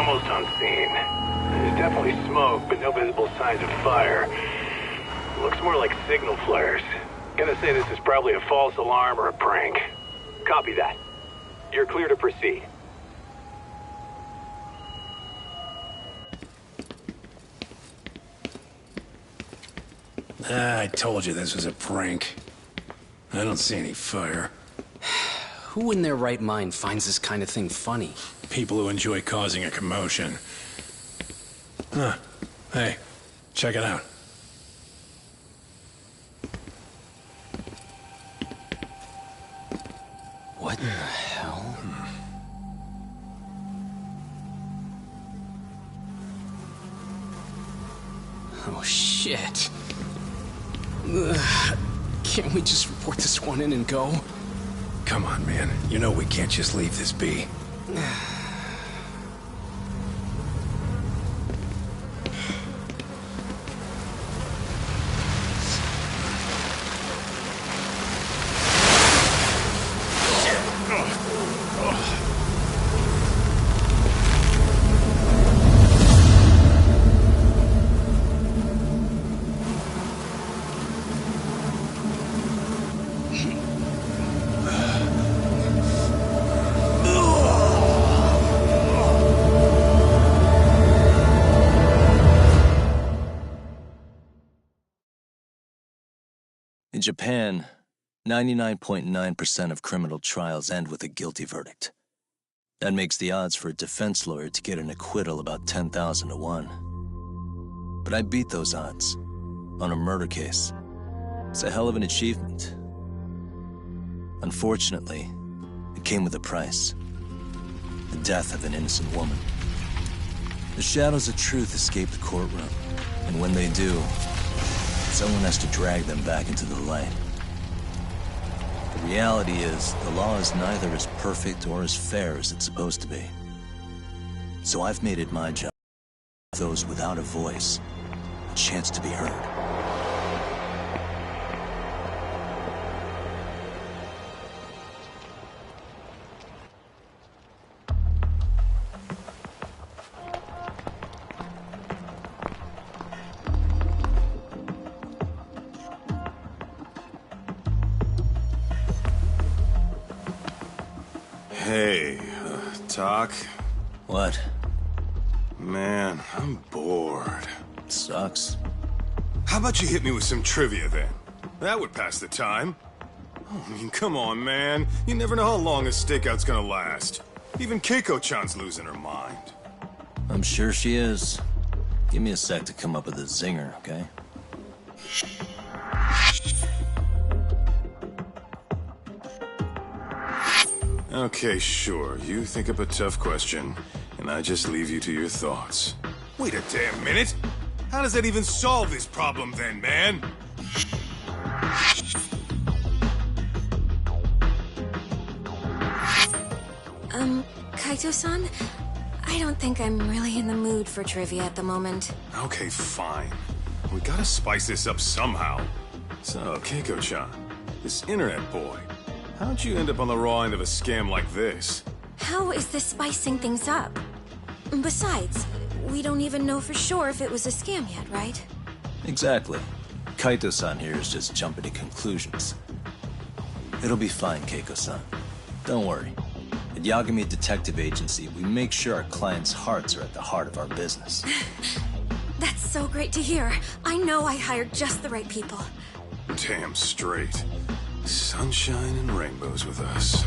almost on scene. There's definitely smoke, but no visible signs of fire. Looks more like signal flares. Gonna say this is probably a false alarm or a prank. Copy that. You're clear to proceed. I told you this was a prank. I don't see any fire. Who in their right mind finds this kind of thing funny? People who enjoy causing a commotion. Hey, check it out. What the hell? Oh, shit. Can't we just report this one in and go? Come on, man. You know we can't just leave this be. In Japan, 99.9% of criminal trials end with a guilty verdict. That makes the odds for a defense lawyer to get an acquittal about 10,000 to 1. But I beat those odds on a murder case. It's a hell of an achievement. Unfortunately, it came with a price. The death of an innocent woman. The shadows of truth escape the courtroom, and when they do, someone has to drag them back into the light. The reality is, the law is neither as perfect or as fair as it's supposed to be. So I've made it my job to give those without a voice a chance to be heard. Hey, Doc? What? Man, I'm bored. Sucks. How about you hit me with some trivia then? That would pass the time. Oh, I mean, come on, man. You never know how long a stakeout's gonna last. Even Keiko-chan's losing her mind. I'm sure she is. Give me a sec to come up with a zinger, okay? Okay, sure. You think up a tough question, and I just leave you to your thoughts. Wait a damn minute! How does that even solve this problem then, man? Kaito-san? I don't think I'm really in the mood for trivia at the moment. Okay, fine. We gotta spice this up somehow. So, Keiko-chan, this internet boy, how'd you end up on the raw end of a scam like this? How is this spicing things up? Besides, we don't even know for sure if it was a scam yet, right? Exactly. Kaito-san here is just jumping to conclusions. It'll be fine, Keiko-san. Don't worry. At Yagami Detective Agency, we make sure our clients' hearts are at the heart of our business. That's so great to hear. I know I hired just the right people. Damn straight. Sunshine and rainbows with us.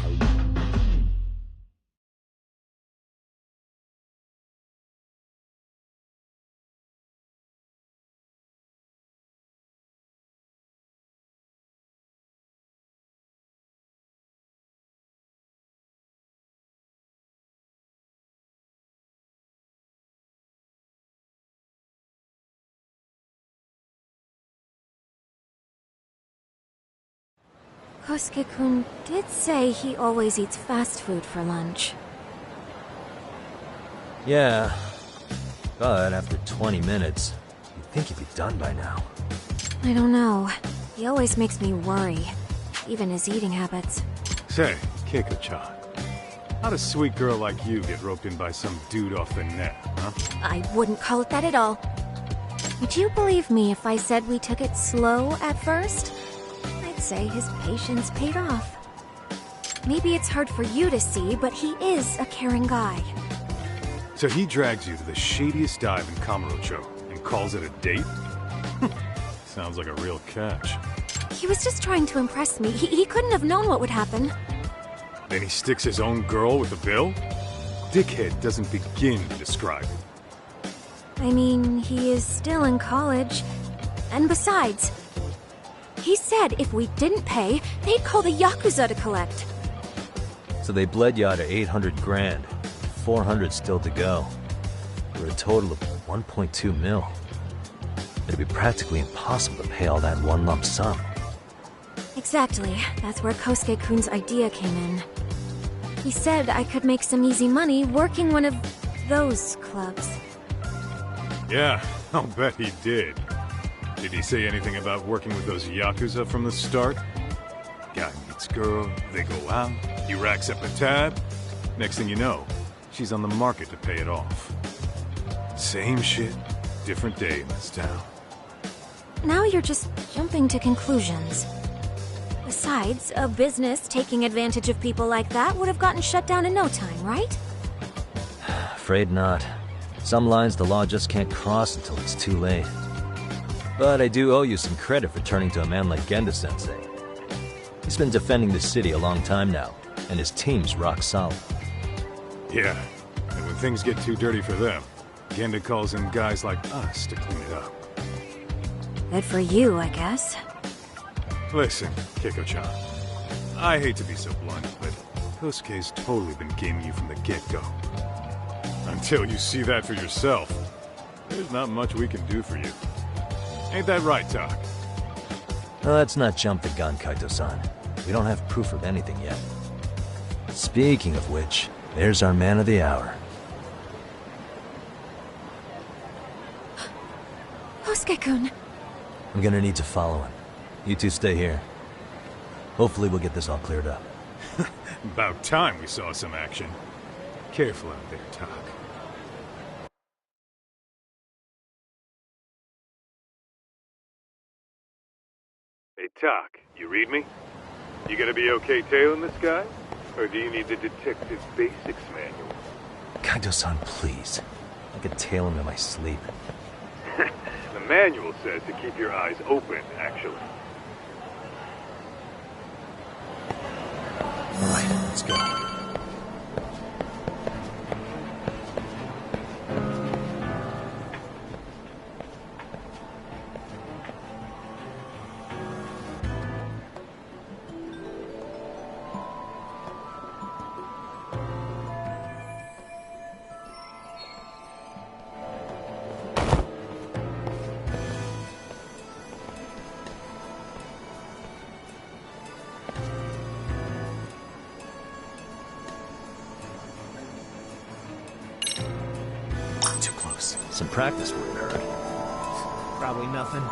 Kosuke-kun did say he always eats fast food for lunch. Yeah, but after 20 minutes, you'd think he'd be done by now. I don't know. He always makes me worry. Even his eating habits. Say, Keiko-chan, How'd a sweet girl like you get roped in by some dude off the net, huh? I wouldn't call it that at all. Would you believe me if I said we took it slow at first? I'd say his patience paid off. Maybe it's hard for you to see, but he is a caring guy. So he drags you to the shadiest dive in Kamurocho and calls it a date? Sounds like a real catch. He was just trying to impress me. He couldn't have known what would happen. Then he sticks his own girl with the bill? Dickhead doesn't begin to describe it. I mean, he is still in college. And besides, he said if we didn't pay, they'd call the Yakuza to collect. So they bled you out of 800 grand. 400 still to go. For a total of 1.2 mil. It'd be practically impossible to pay all that one lump sum. Exactly. That's where Kosuke-kun's idea came in. He said I could make some easy money working one of those clubs. Yeah, I'll bet he did. Did he say anything about working with those Yakuza from the start? Guy meets girl, they go out, he racks up a tab. Next thing you know, she's on the market to pay it off. Same shit, different day in this town. Now you're just jumping to conclusions. Besides, a business taking advantage of people like that would have gotten shut down in no time, right? Afraid not. Some lines the law just can't cross until it's too late. But I do owe you some credit for turning to a man like Genda-sensei. He's been defending the city a long time now, and his team's rock solid. Yeah, and when things get too dirty for them, Genda calls in guys like us to clean it up. Good for you, I guess. Listen, Keiko-chan, I hate to be so blunt, but Kosuke's totally been gaming you from the get-go. Until you see that for yourself, there's not much we can do for you. Ain't that right, Tak? Well, let's not jump the gun, Kaito-san. We don't have proof of anything yet. Speaking of which, there's our man of the hour. Kosuke-kun. I'm gonna need to follow him. You two stay here. Hopefully we'll get this all cleared up. About time we saw some action. Careful out there, Tak. Hey, Tak, you read me? You gonna be okay tailing this guy? Or do you need the detective basics manual? Kaito-san, please. I could tail him in my sleep. The manual says to keep your eyes open, actually. All right, let's go. Too close. Some practice work, Eric. Probably nothing.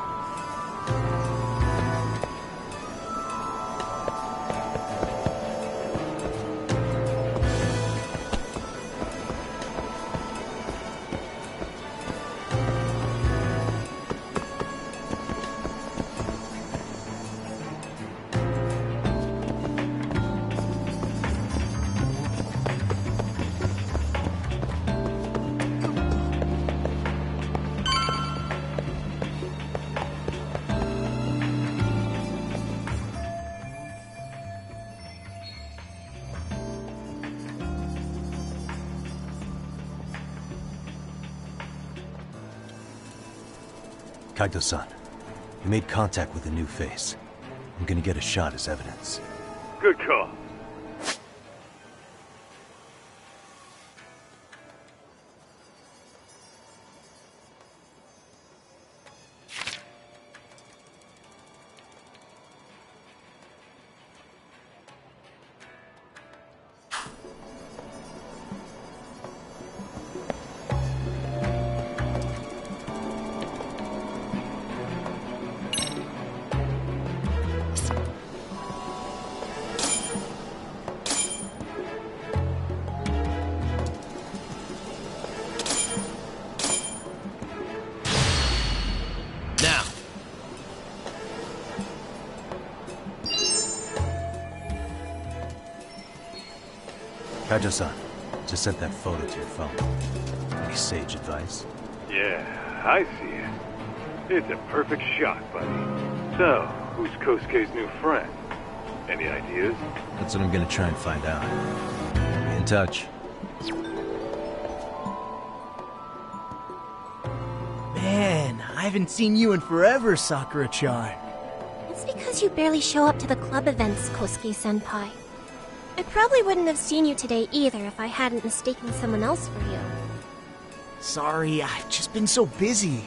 Kaito-san, you made contact with a new face. I'm gonna get a shot as evidence. Good call. Kaijo-san, just sent that photo to your phone. Any sage advice? Yeah, I see it. It's a perfect shot, buddy. So, who's Kosuke's new friend? Any ideas? That's what I'm gonna try and find out. Be in touch. Man, I haven't seen you in forever, Sakura-chan. It's because you barely show up to the club events, Kosuke-senpai. I probably wouldn't have seen you today either if I hadn't mistaken someone else for you. Sorry, I've just been so busy.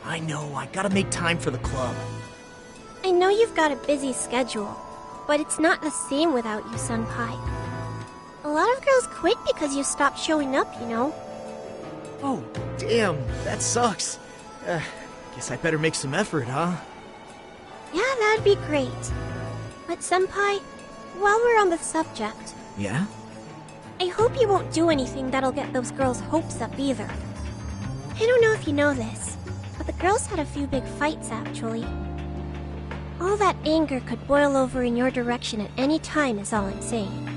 I know, I gotta make time for the club. I know you've got a busy schedule, but it's not the same without you, senpai. A lot of girls quit because you stopped showing up, you know. Oh, damn, that sucks. Guess I better make some effort, huh? Yeah, that'd be great. But senpai, while we're on the subject, Yeah? I hope you won't do anything that'll get those girls' hopes up either. I don't know if you know this, but the girls had a few big fights actually. All that anger could boil over in your direction at any time is all I'm saying.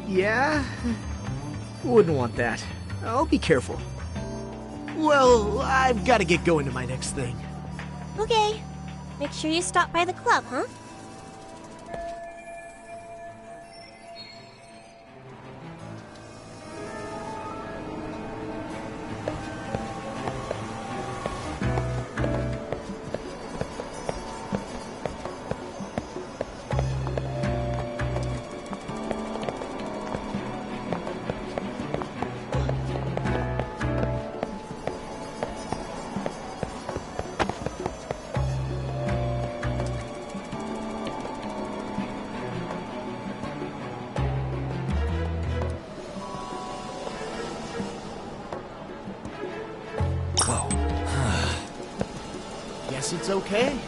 Yeah? Wouldn't want that. I'll be careful. Well, I've gotta get going to my next thing. Okay. Make sure you stop by the club, huh? Guess it's okay.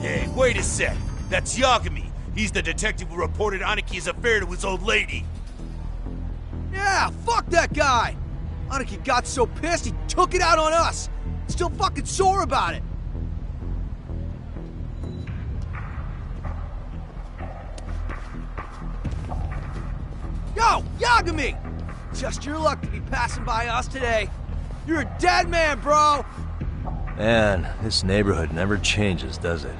Hey, wait a sec. That's Yagami. He's the detective who reported Aniki's affair to his old lady. Yeah, fuck that guy! Aniki got so pissed he took it out on us! Still fucking sore about it! Yo, Yagami! Just your luck to be passing by us today. You're a dead man, bro! Man, this neighborhood never changes, does it?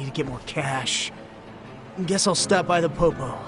to get more cash. Guess I'll stop by the Popo.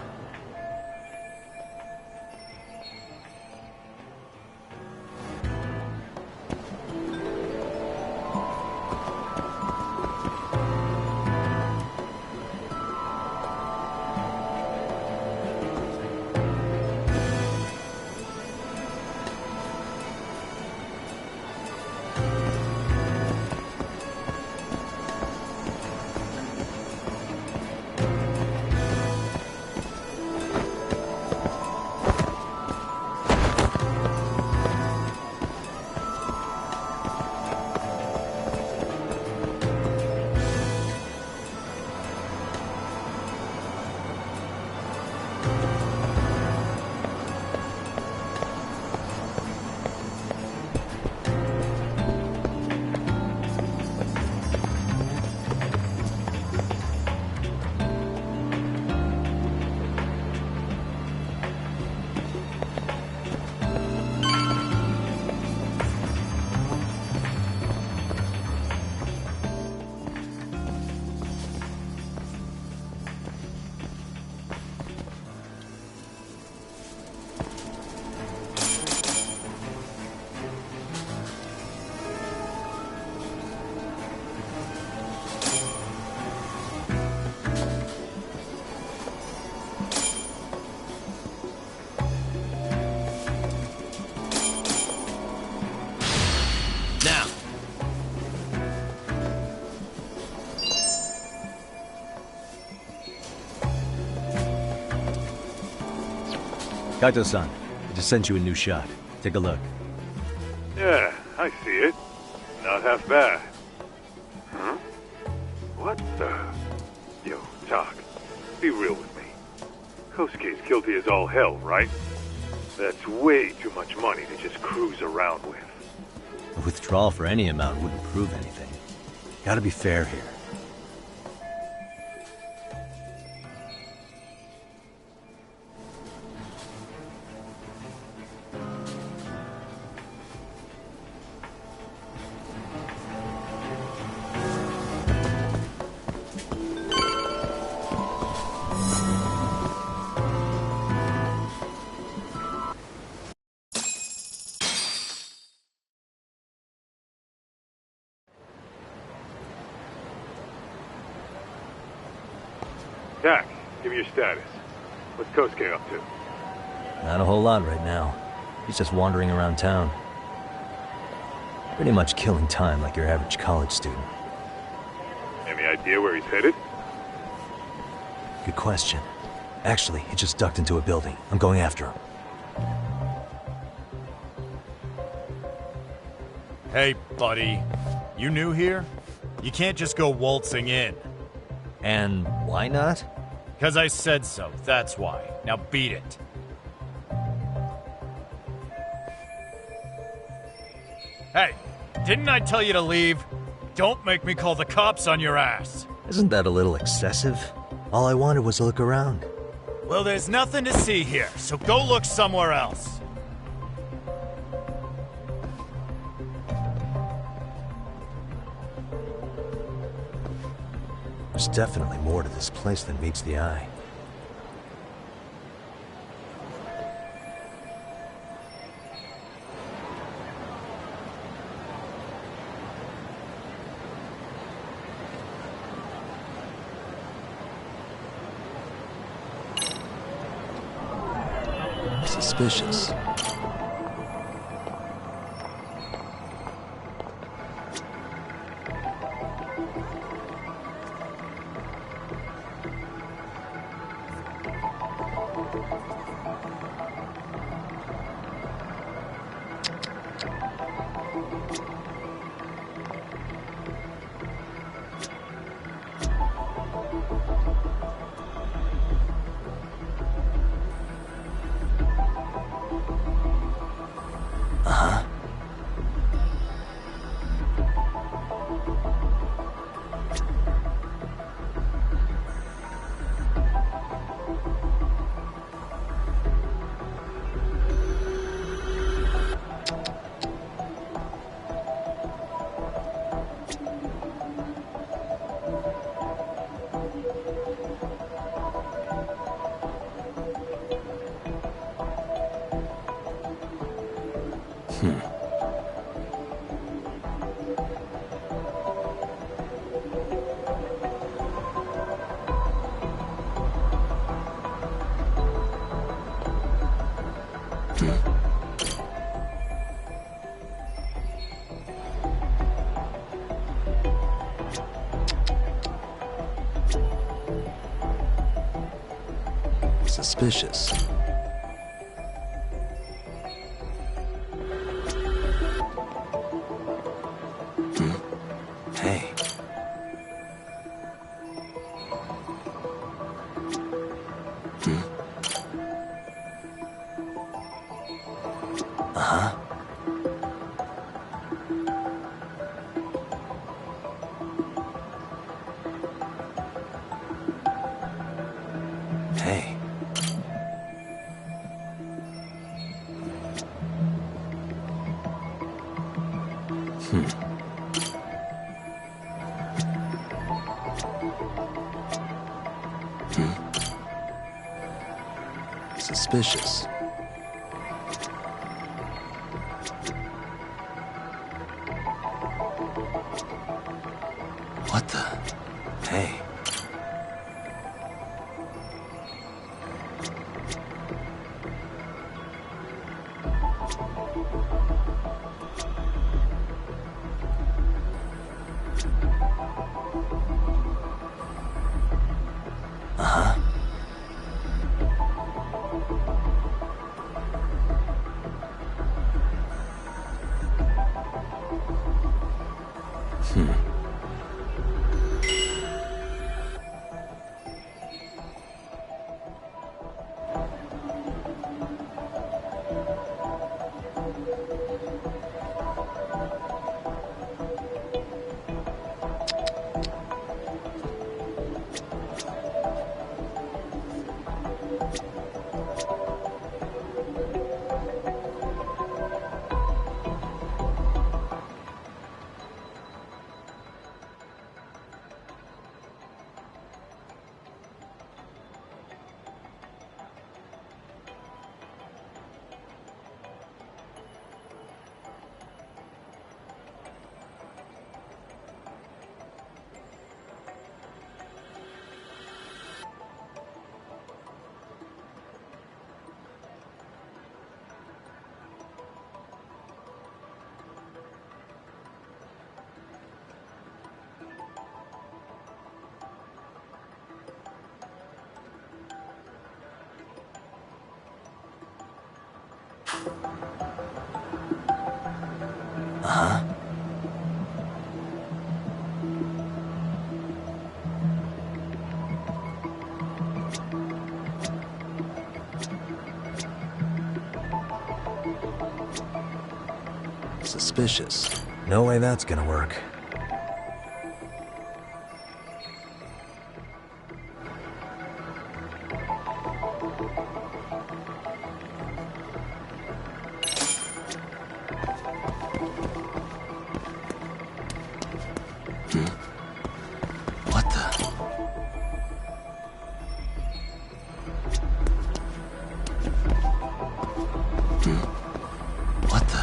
Kaito-san, I just sent you a new shot. Take a look. Yeah, I see it. Not half bad. Huh? What the... Yo, Doc, be real with me. Kosuke's guilty as all hell, right? That's way too much money to just cruise around with. A withdrawal for any amount wouldn't prove anything. Gotta be fair here. Dak, give me your status. What's Kosuke up to? Not a whole lot right now. He's just wandering around town. Pretty much killing time like your average college student. Any idea where he's headed? Good question. Actually, he just ducked into a building. I'm going after him. Hey, buddy. You new here? You can't just go waltzing in. And why not? 'Cause I said so, that's why. Now beat it. Hey, didn't I tell you to leave? Don't make me call the cops on your ass. Isn't that a little excessive? All I wanted was to look around. Well, there's nothing to see here, so go look somewhere else. There's definitely more to this place than meets the eye. Suspicious. Suspicious. Hey. Uh-huh. Hey. Suspicious. What the? Hey. Uh-huh. Uh-huh. Suspicious. No way that's gonna work. What the? What the?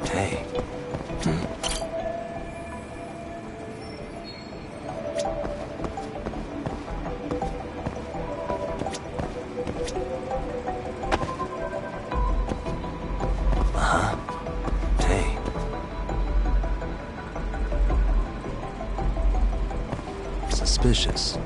Hey. Uh-huh. Hey. Suspicious.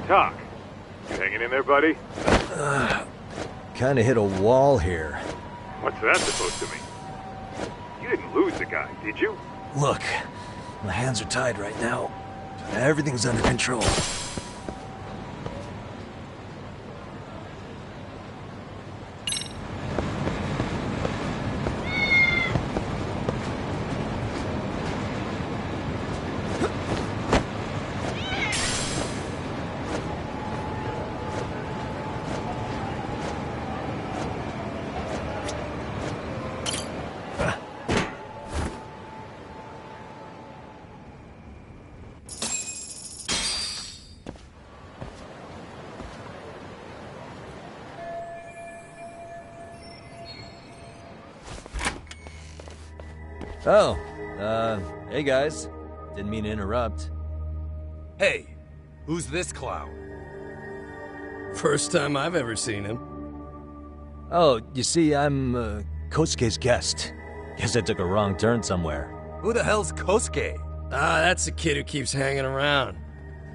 Talk. You hanging in there, buddy? Kinda hit a wall here. What's that supposed to mean? You didn't lose the guy, did you? Look, my hands are tied right now. Everything's under control. Oh, hey guys. Didn't mean to interrupt. Hey, who's this clown? First time I've ever seen him. Oh, you see, I'm, Kosuke's guest. Guess I took a wrong turn somewhere. Who the hell's Kosuke? Ah, that's the kid who keeps hanging around.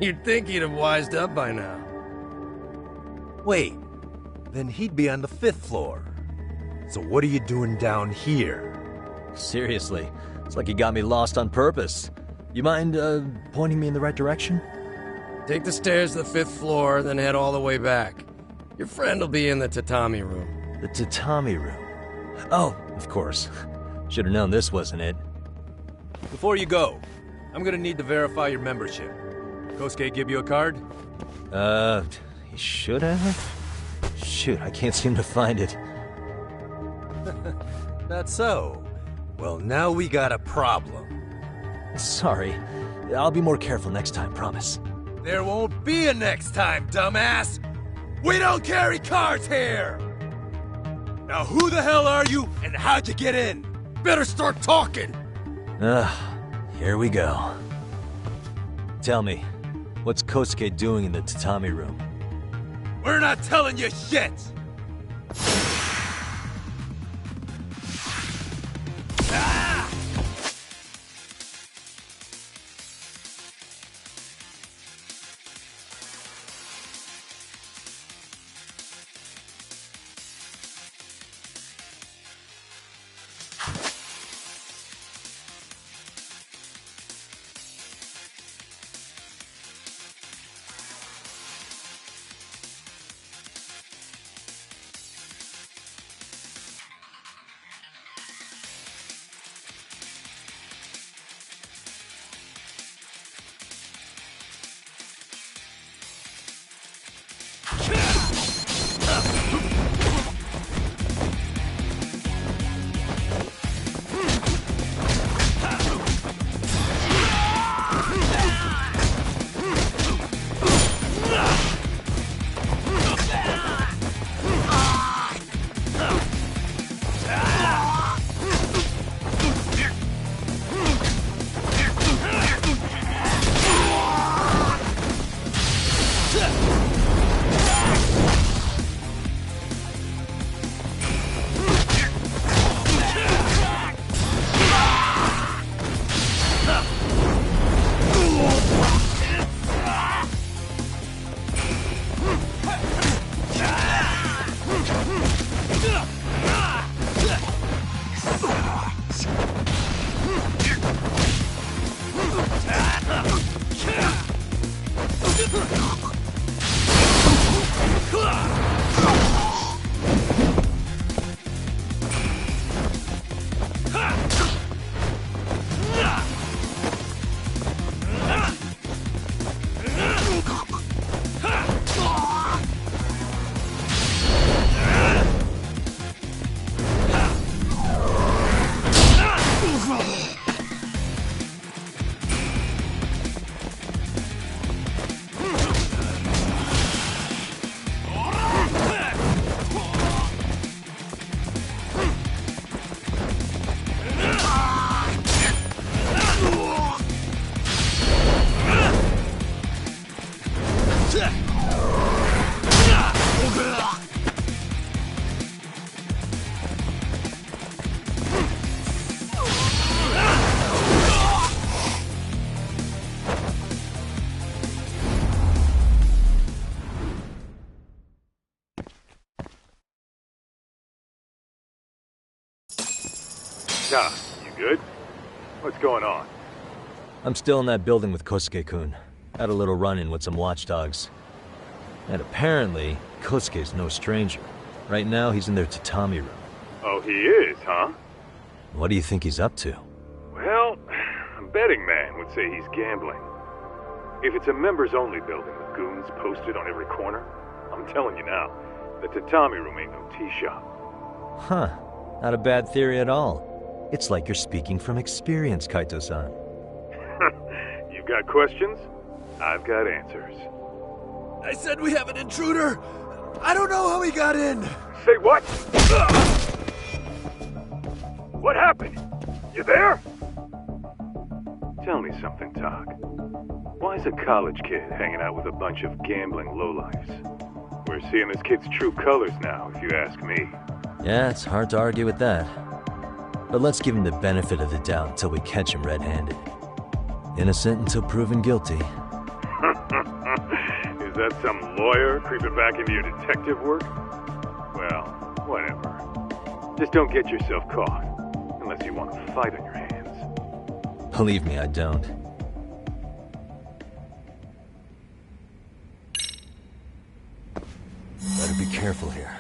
You'd think he'd have wised up by now. Wait, then he'd be on the 5th floor. So what are you doing down here? Seriously, it's like you got me lost on purpose. You mind, pointing me in the right direction? Take the stairs to the 5th floor, then head all the way back. Your friend will be in the tatami room. The tatami room? Oh, of course. Should have known this wasn't it. Before you go, I'm gonna need to verify your membership. Kosuke give you a card? He should have? Shoot, I can't seem to find it. That's so. Well, now we got a problem. Sorry. I'll be more careful next time, promise. There won't be a next time, dumbass! We don't carry cards here! Now who the hell are you, and how'd you get in? Better start talking! Here we go. Tell me, what's Kosuke doing in the tatami room? We're not telling you shit! Doc, you good? What's going on? I'm still in that building with Kosuke-kun. Had a little run-in with some watchdogs. And apparently, Kosuke's no stranger. Right now, he's in their tatami room. Oh, he is, huh? What do you think he's up to? Well, a betting man would say he's gambling. If it's a members-only building with goons posted on every corner, I'm telling you now, the tatami room ain't no tea shop. Huh. Not a bad theory at all. It's like you're speaking from experience, Kaito-san. You've got questions? I've got answers. I said we have an intruder! I don't know how he got in! Say what? What happened? You there? Tell me something, Talk. Why is a college kid hanging out with a bunch of gambling lowlifes? We're seeing this kid's true colors now, if you ask me. Yeah, it's hard to argue with that. But let's give him the benefit of the doubt until we catch him red-handed. Innocent until proven guilty. Is that some lawyer creeping back into your detective work? Well, whatever. Just don't get yourself caught. Unless you want a fight on your hands. Believe me, I don't. Better be careful here.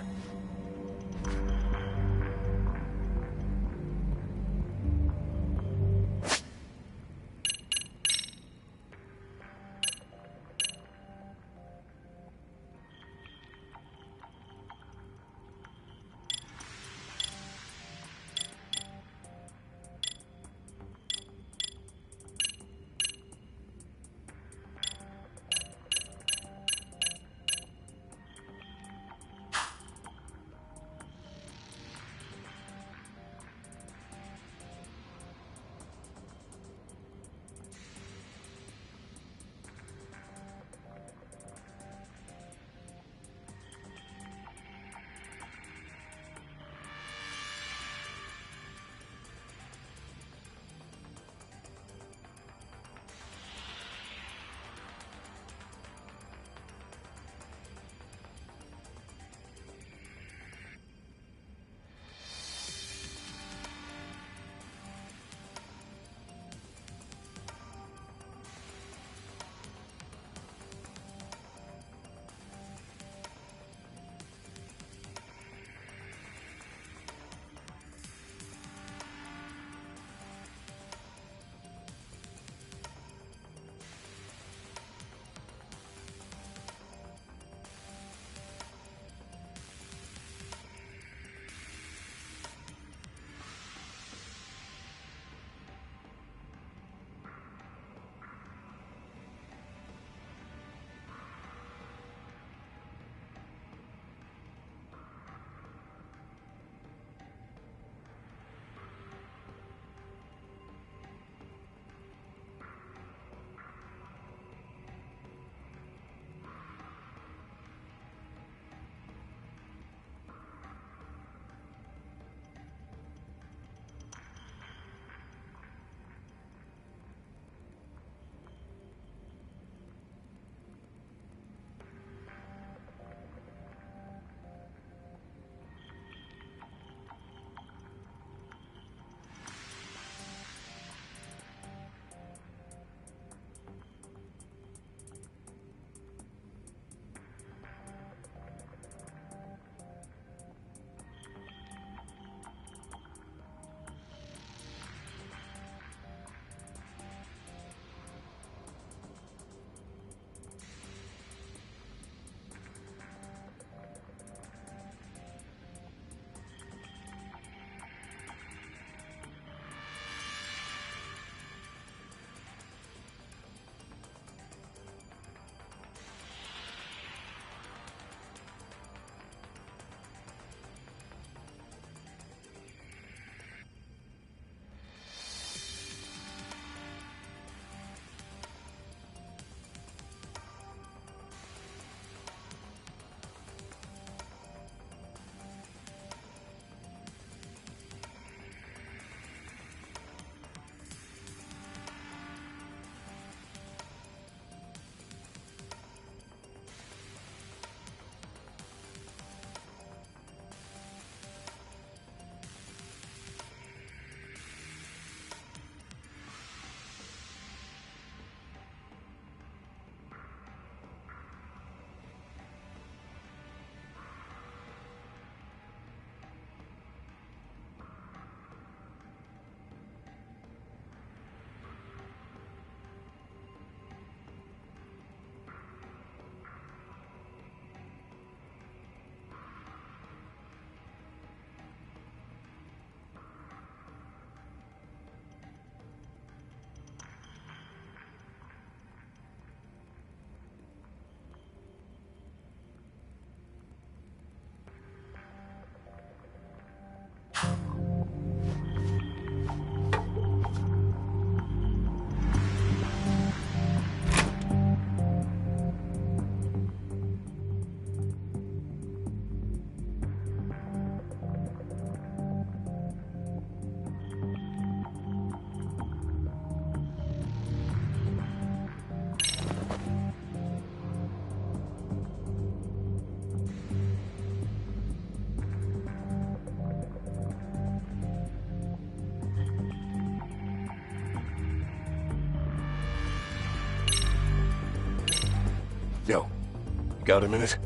Got a minute?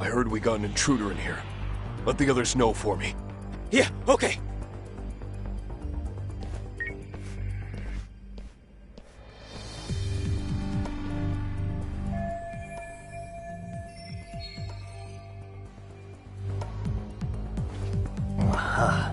I heard we got an intruder in here. Let the others know for me. Yeah, okay. Aha.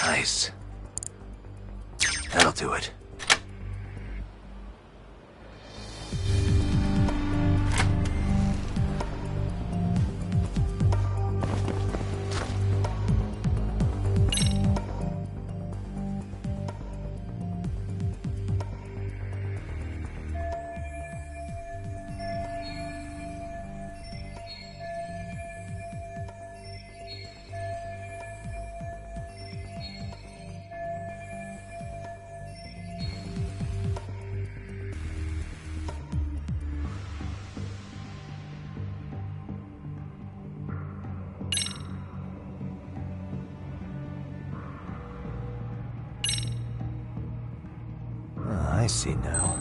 Nice. That'll do it. I see now.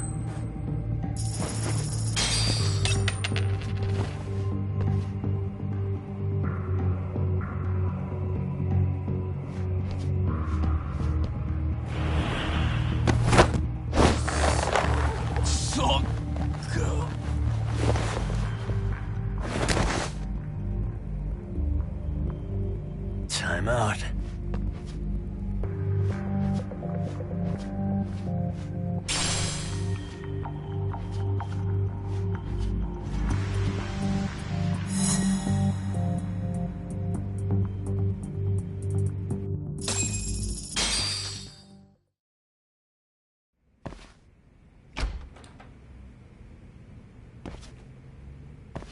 Time out.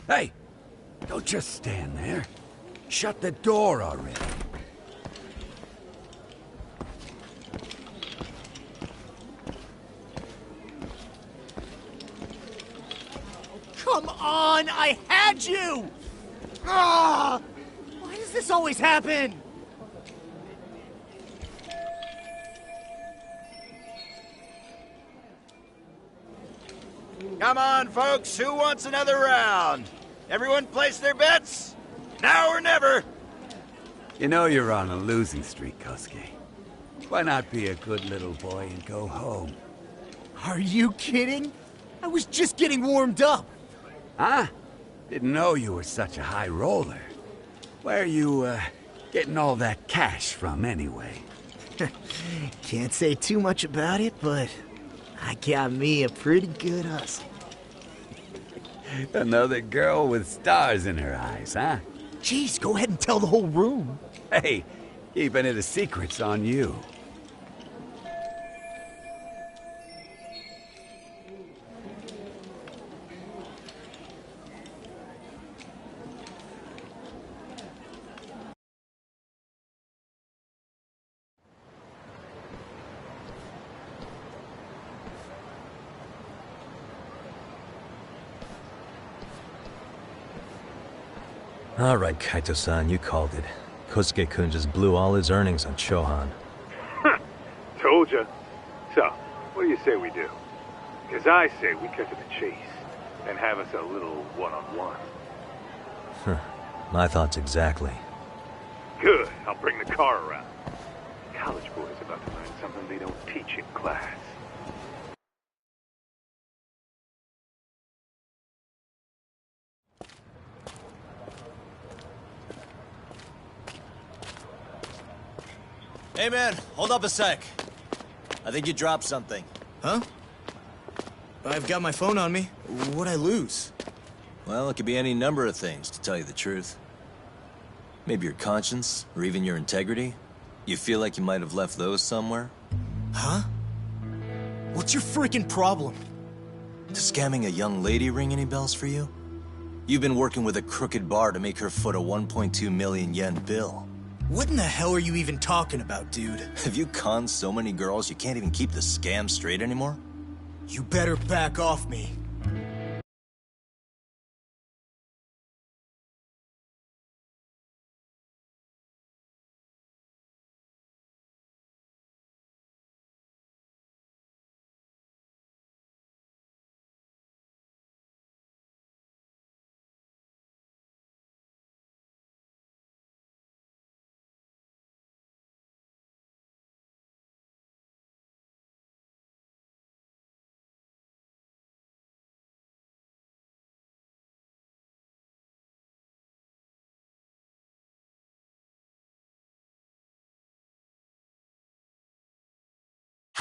Hey! Don't just stand there. Shut the door already. Come on! I had you! Ah! Why does this always happen? Come on, folks. Who wants another round? Everyone place their bets? Now or never. You know you're on a losing streak, Kosuke. Why not be a good little boy and go home? Are you kidding? I was just getting warmed up. Huh? Didn't know you were such a high roller. Where are you, getting all that cash from, anyway? Can't say too much about it, but I got me a pretty good hustle. Another girl with stars in her eyes, huh? Jeez, go ahead and tell the whole room. Hey, keeping it a secret's on you. Alright, Kaito-san, you called it. Kosuke-kun just blew all his earnings on Chohan. Told ya. So, what do you say we do? Because I say we cut to the chase and have us a little one-on-one. My thoughts exactly. Good. I'll bring the car around. College boys about to learn something they don't teach in class. Hey man, hold up a sec. I think you dropped something. Huh? I've got my phone on me. What'd I lose? Well, it could be any number of things, to tell you the truth. Maybe your conscience, or even your integrity. You feel like you might have left those somewhere? Huh? What's your freaking problem? Does scamming a young lady ring any bells for you? You've been working with a crooked bar to make her foot a 1.2 million yen bill. What in the hell are you even talking about, dude? Have you conned so many girls you can't even keep the scam straight anymore? You better back off me.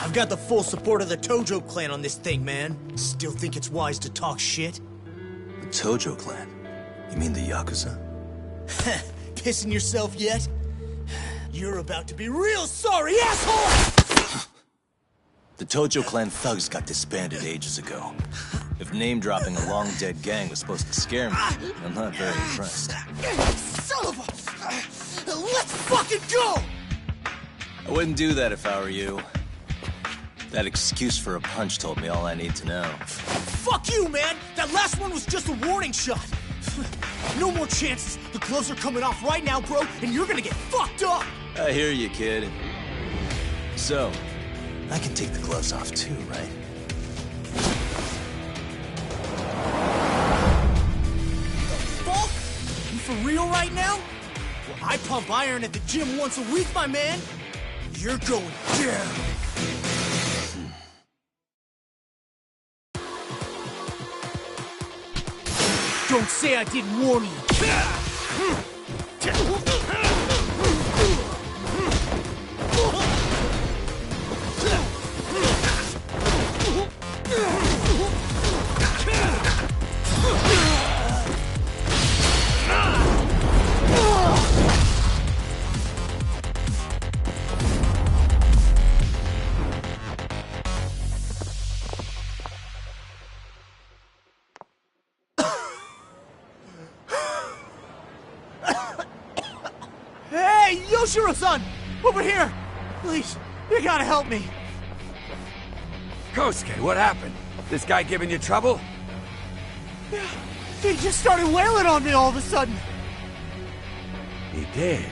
I've got the full support of the Tojo clan on this thing, man. Still think it's wise to talk shit? The Tojo clan? You mean the Yakuza? Pissing yourself yet? You're about to be real sorry, asshole! The Tojo clan thugs got disbanded ages ago. If name-dropping a long-dead gang was supposed to scare me, I'm not very impressed. Son of a... Let's fucking go! I wouldn't do that if I were you. That excuse for a punch told me all I need to know. Fuck you, man! That last one was just a warning shot! No more chances! The gloves are coming off right now, bro, and you're gonna get fucked up! I hear you, kid. So, I can take the gloves off too, right? Fuck? You for real right now? Well, I pump iron at the gym once a week, my man! You're going down! Don't say I didn't warn you! Hey, Yoshiro-san! Over here! Please, you gotta help me! Kosuke, what happened? This guy giving you trouble? Yeah, he just started wailing on me all of a sudden! He did?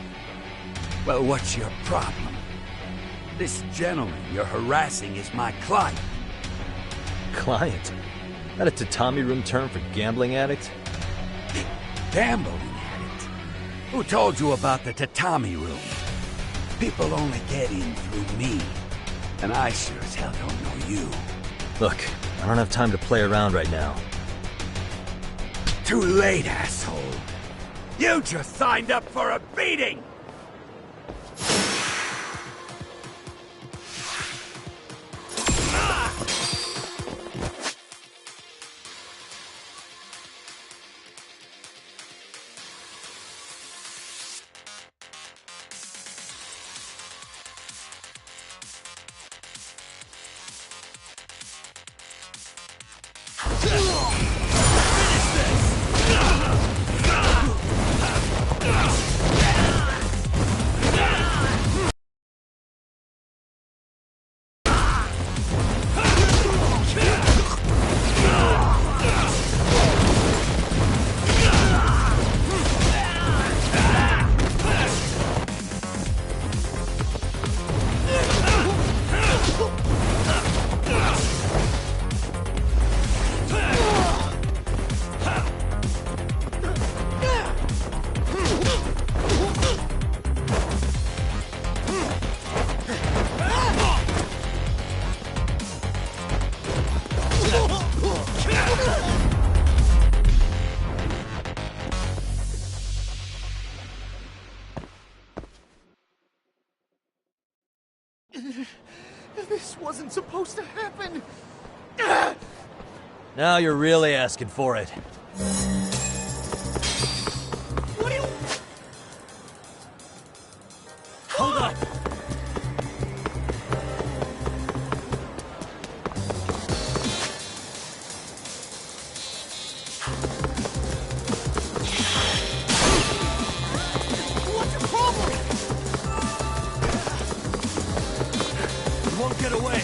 Well, what's your problem? This gentleman you're harassing is my client. Client? That a tatami room term for gambling addict? Gambling addict? Who told you about the tatami room? People only get in through me. And I sure as hell don't know you. Look, I don't have time to play around right now. Too late, asshole. You just signed up for a beating! This wasn't supposed to happen. Now you're really asking for it. What do you... Hold up! What's your problem? You won't get away.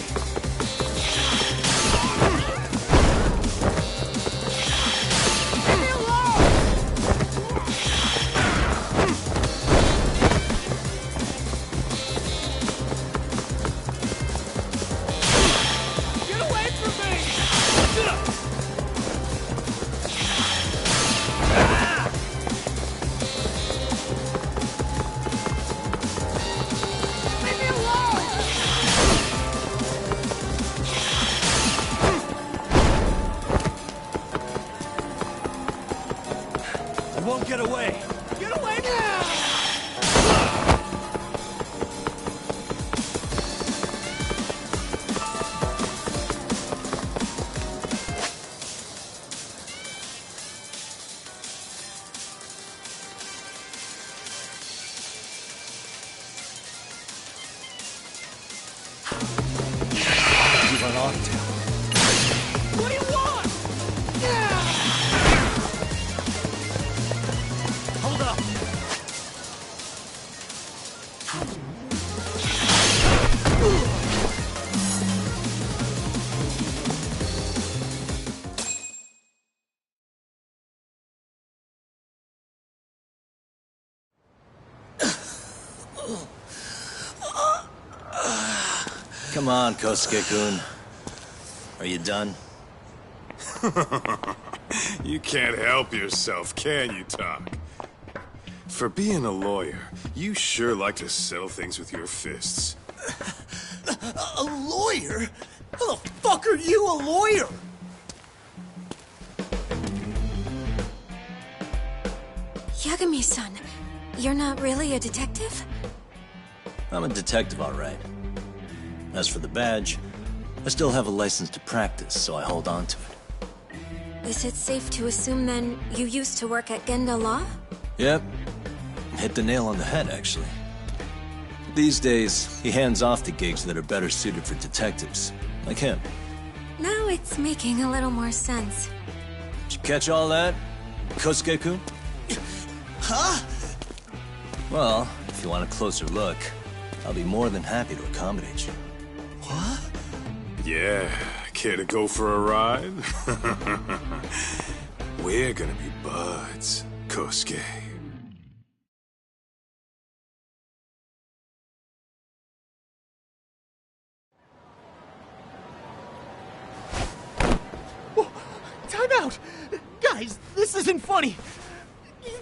You won't get away. Get away now! You run off to. What do you want? Hold up. Come on, Kosuke-kun. Are you done? You can't help yourself, can you, Tak? For being a lawyer, you sure like to settle things with your fists. A lawyer? How the fuck are you a lawyer? Yagami-san, you're not really a detective? I'm a detective, all right. As for the badge, I still have a license to practice, so I hold on to it. Is it safe to assume then you used to work at Genda Law? Yep. Hit the nail on the head, actually. These days, he hands off to gigs that are better suited for detectives, like him. Now it's making a little more sense. Did you catch all that, Kosuke-kun? Huh? Well, if you want a closer look, I'll be more than happy to accommodate you. What? Yeah, care to go for a ride? We're gonna be buds, Kosuke. Time out! Guys, this isn't funny!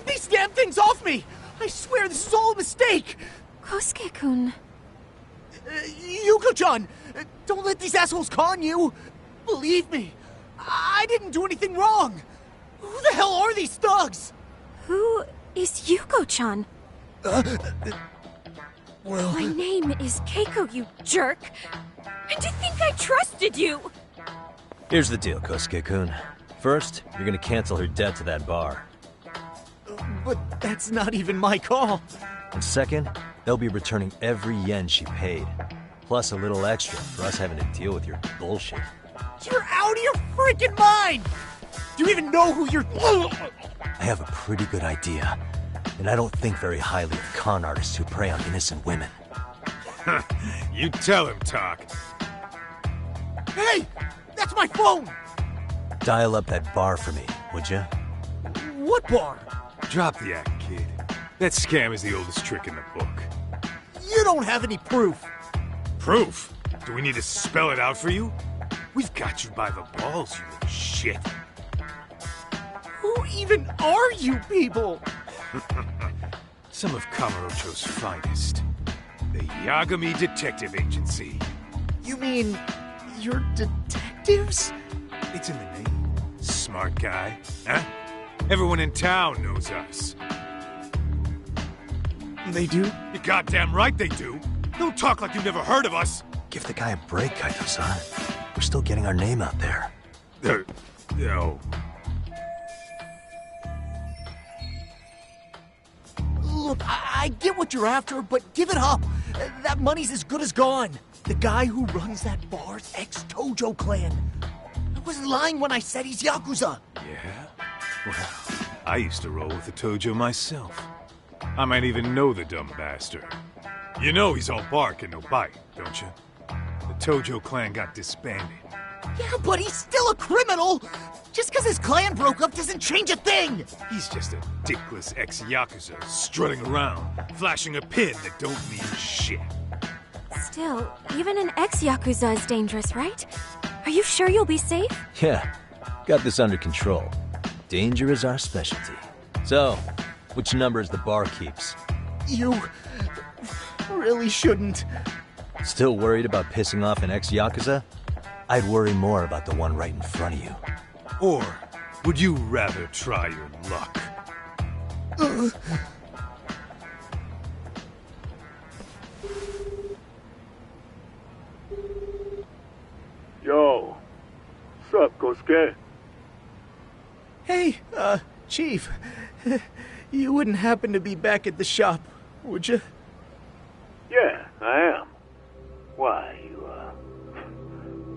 These damn things off me! I swear this is all a mistake! Kosuke-kun. Yuko-chan! Don't let these assholes con you! Believe me, I didn't do anything wrong! Who the hell are these thugs? Who is Yuko-chan? Well... My name is Keiko, you jerk! And to think I trusted you! Here's the deal, Kosuke-kun. First, you're gonna cancel her debt to that bar. But that's not even my call. And second, they'll be returning every yen she paid. Plus a little extra for us having to deal with your bullshit. You're out of your freaking mind! Do you even know who you're... I have a pretty good idea. And I don't think very highly of con artists who prey on innocent women. You tell him, Tak. Hey! That's my phone! Dial up that bar for me, would you? What bar? Drop the act, kid. That scam is the oldest trick in the book. You don't have any proof. Proof? Do we need to spell it out for you? We've got you by the balls, you little shit. Who even are you people? Some of Kamurocho's finest. The Yagami Detective Agency. You mean... you're detectives? It's in the name. Smart guy, huh? Everyone in town knows us. They do? You're goddamn right they do. Don't talk like you never heard of us. Give the guy a break, Kaito-san. We're still getting our name out there. No. Look, I get what you're after, but give it up. That money's as good as gone. The guy who runs that bar's ex-Tojo clan. I wasn't lying when I said he's Yakuza. Yeah? Well, I used to roll with the Tojo myself. I might even know the dumb bastard. You know he's all bark and no bite, don't you? The Tojo clan got disbanded. Yeah, but he's still a criminal! Just because his clan broke up doesn't change a thing! He's just a dickless ex-Yakuza strutting around, flashing a pin that don't mean shit. Still, even an ex-Yakuza is dangerous, right? Are you sure you'll be safe? Yeah, got this under control. Danger is our specialty. So, which number is the bar keeps? You really shouldn't. Still worried about pissing off an ex-Yakuza? I'd worry more about the one right in front of you. Or would you rather try your luck? Yo, what's up, Kosuke? Hey, Chief. You wouldn't happen to be back at the shop, would you? Yeah, I am. Why, you,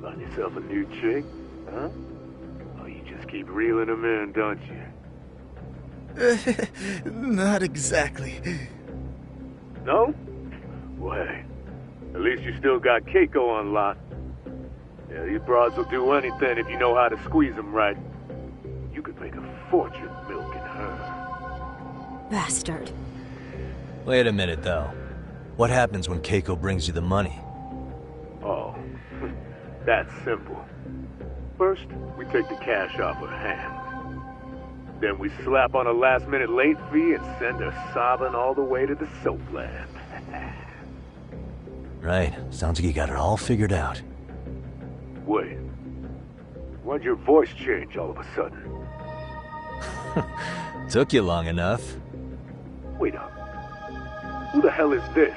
found yourself a new chick, huh? Oh, you just keep reeling them in, don't you? Not exactly. No? Well, hey, at least you still got Keiko on lock. Yeah, these broads will do anything if you know how to squeeze them right. You could make a fortune milking her. Bastard. Wait a minute, though. What happens when Keiko brings you the money? Oh, that's simple. First, we take the cash off her hands. Then we slap on a last-minute late fee and send her sobbing all the way to the soapland. Right. Sounds like you got it all figured out. Wait. Why'd your voice change all of a sudden? Took you long enough. Wait up. Who the hell is this?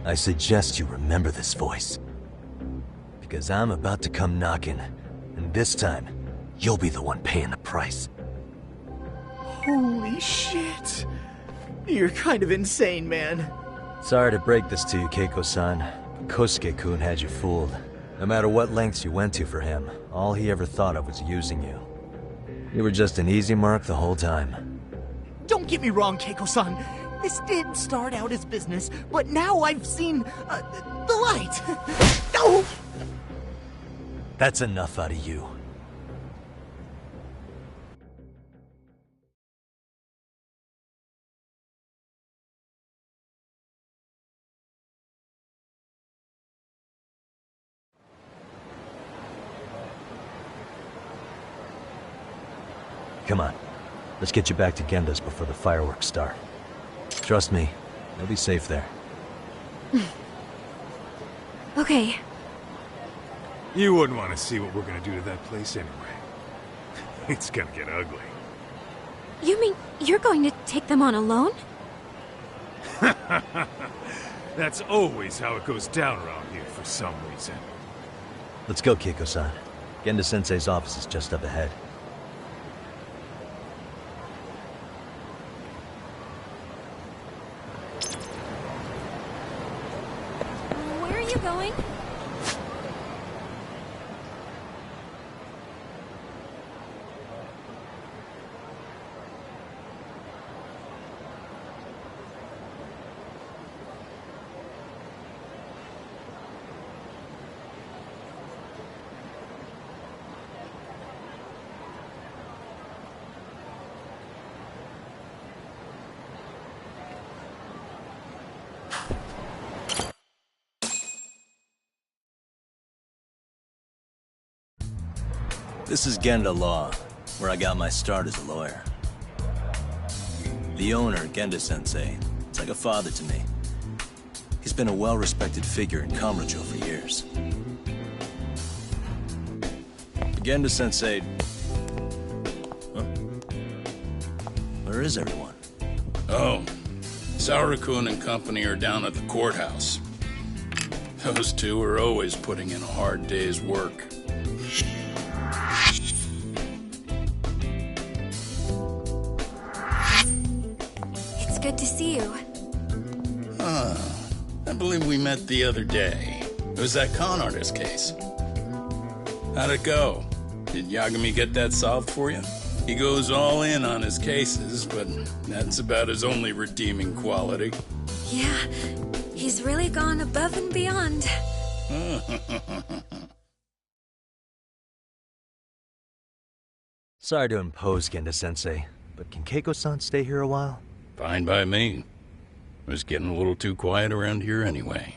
I suggest you remember this voice. Because I'm about to come knocking, and this time, you'll be the one paying the price. Holy shit. You're kind of insane, man. Sorry to break this to you, Keiko-san, but Kosuke-kun had you fooled. No matter what lengths you went to for him, all he ever thought of was using you. You were just an easy mark the whole time. Don't get me wrong, Keiko-san. This did start out as business, but now I've seen, the light. Oh! That's enough out of you. Come on. Let's get you back to Genda's before the fireworks start. Trust me, you'll be safe there. Okay. You wouldn't want to see what we're gonna do to that place anyway. It's gonna get ugly. You mean you're going to take them on alone? That's always how it goes down around here for some reason. Let's go, Keiko-san. Genda-sensei's office is just up ahead. Where are you going? This is Genda Law, where I got my start as a lawyer. The owner, Genda-sensei, is like a father to me. He's been a well-respected figure in Kamurocho for years. Genda-sensei... Huh? Where is everyone? Oh, Saura-kun and company are down at the courthouse. Those two are always putting in a hard day's work. It's good to see you. I believe we met the other day. It was that con artist case. How'd it go? Did Yagami get that solved for you? He goes all in on his cases, but that's about his only redeeming quality. Yeah, he's really gone above and beyond. Sorry to impose, Genda-sensei, but can Keiko-san stay here a while? Fine by me. It was getting a little too quiet around here anyway.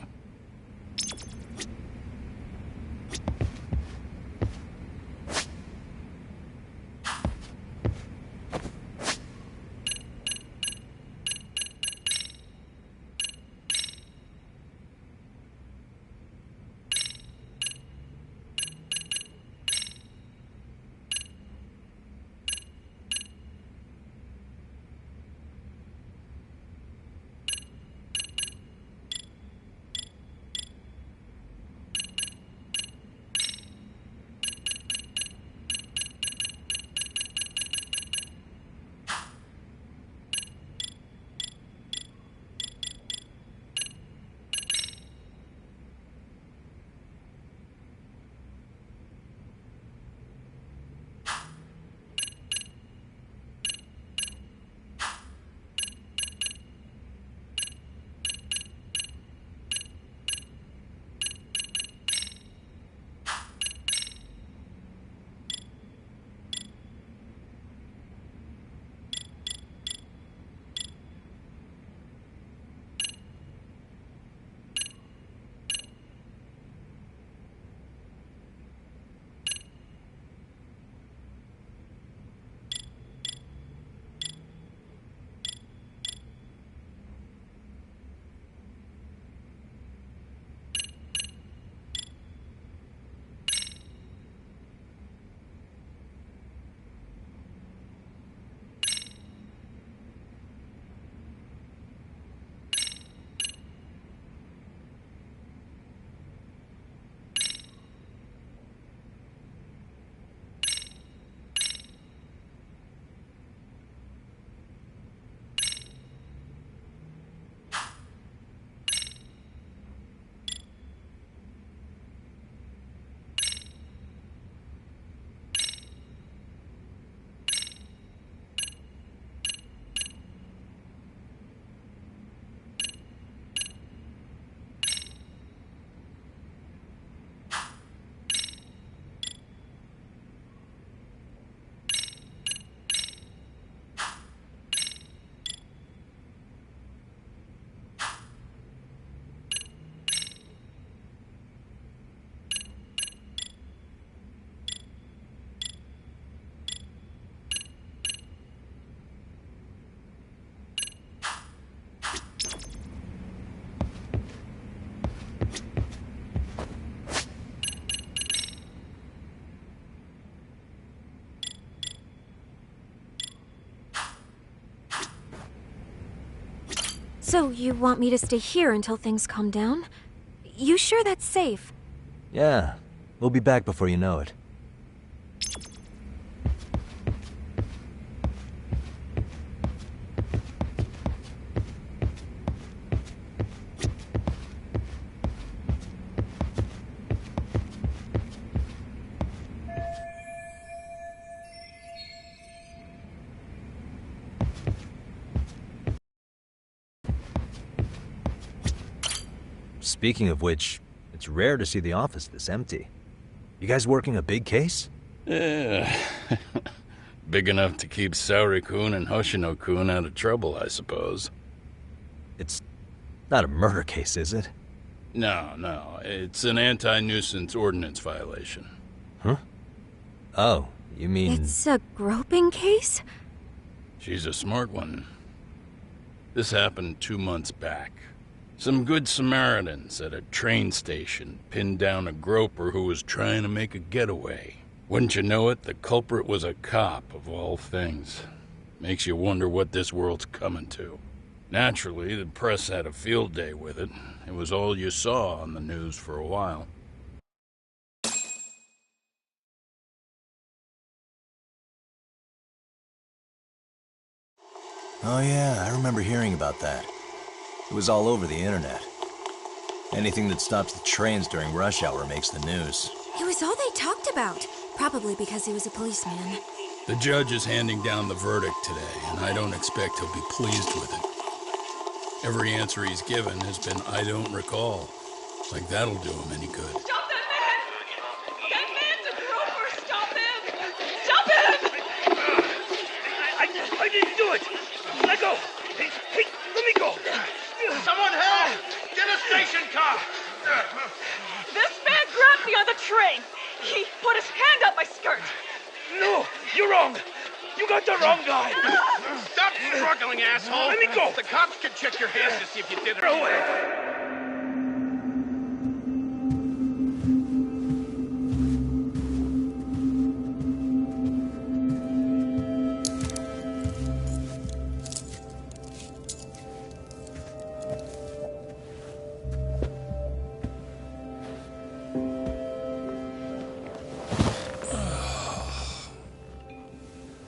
So, you want me to stay here until things calm down? You sure that's safe? Yeah, we'll be back before you know it. Speaking of which, it's rare to see the office this empty. You guys working a big case? Yeah. Big enough to keep Saori-kun and Hoshino-kun out of trouble, I suppose. It's not a murder case, is it? No. It's an anti-nuisance ordinance violation. Huh? Oh, you mean... It's a groping case? She's a smart one. This happened 2 months back. Some good Samaritans at a train station pinned down a groper who was trying to make a getaway. Wouldn't you know it, the culprit was a cop, of all things. Makes you wonder what this world's coming to. Naturally, the press had a field day with it. It was all you saw on the news for a while. Oh yeah, I remember hearing about that. It was all over the internet. Anything that stops the trains during rush hour makes the news. It was all they talked about. Probably because he was a policeman. The judge is handing down the verdict today, and I don't expect he'll be pleased with it. Every answer he's given has been, I don't recall. Like that'll do him any good. Stop that man! That man's a groper! Stop him! Stop him! I didn't do it! Let go! Hey, let me go! Someone help! Get a station car! This man grabbed me on the train! He put his hand up my skirt! No! You're wrong! You got the wrong guy! Stop struggling, asshole! Let me go! The cops can check your hands to see if you did it. Away!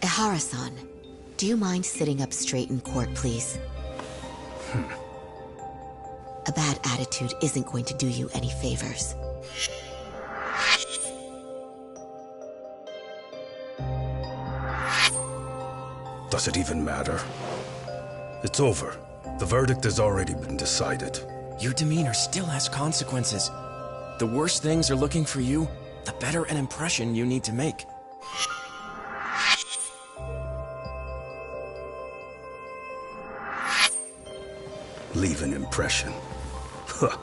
Ihara-san, do you mind sitting up straight in court, please? A bad attitude isn't going to do you any favors. Does it even matter? It's over. The verdict has already been decided. Your demeanor still has consequences. The worse things are looking for you, the better an impression you need to make. Leave an impression. Huh.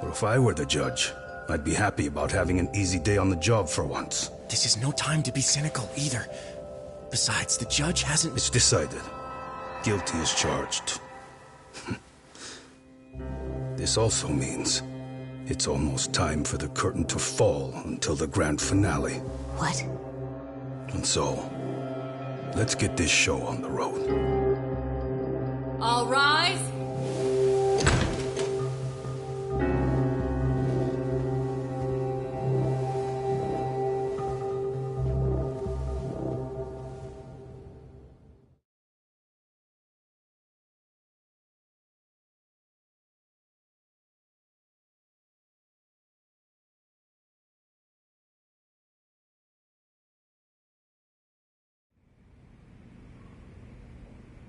Well, if I were the judge, I'd be happy about having an easy day on the job for once. This is no time to be cynical either. Besides, the judge hasn't... It's decided. Guilty is charged. This also means it's almost time for the curtain to fall until the grand finale. What? And so, let's get this show on the road. All rise.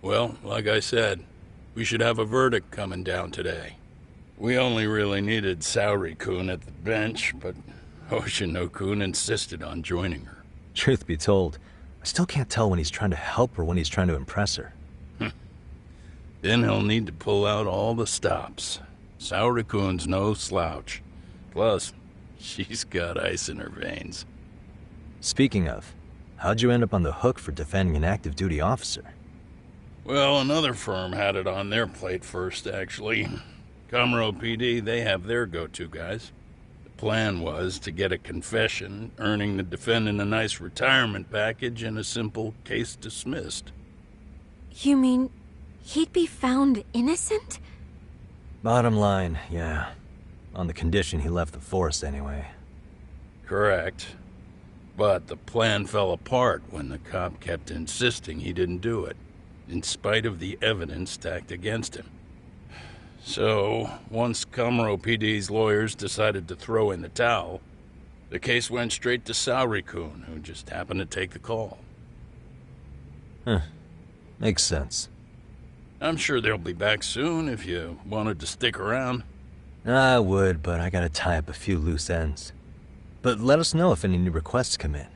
Well, like I said, we should have a verdict coming down today. We only really needed Saori-kun at the bench, but Hoshino-kun insisted on joining her. Truth be told, I still can't tell when he's trying to help or when he's trying to impress her. Then he'll need to pull out all the stops. Saori-kun's no slouch. Plus, she's got ice in her veins. Speaking of, how'd you end up on the hook for defending an active duty officer? Well, another firm had it on their plate first, actually. Kamuro PD, they have their go-to guys. The plan was to get a confession, earning the defendant a nice retirement package and a simple case dismissed. You mean he'd be found innocent? Bottom line, yeah. On the condition he left the force anyway. Correct. But the plan fell apart when the cop kept insisting he didn't do it, in spite of the evidence stacked against him. So, once Kamuro PD's lawyers decided to throw in the towel, the case went straight to Saori-kun, who just happened to take the call. Huh. Makes sense. I'm sure they'll be back soon if you wanted to stick around. I would, but I gotta tie up a few loose ends. But let us know if any new requests come in.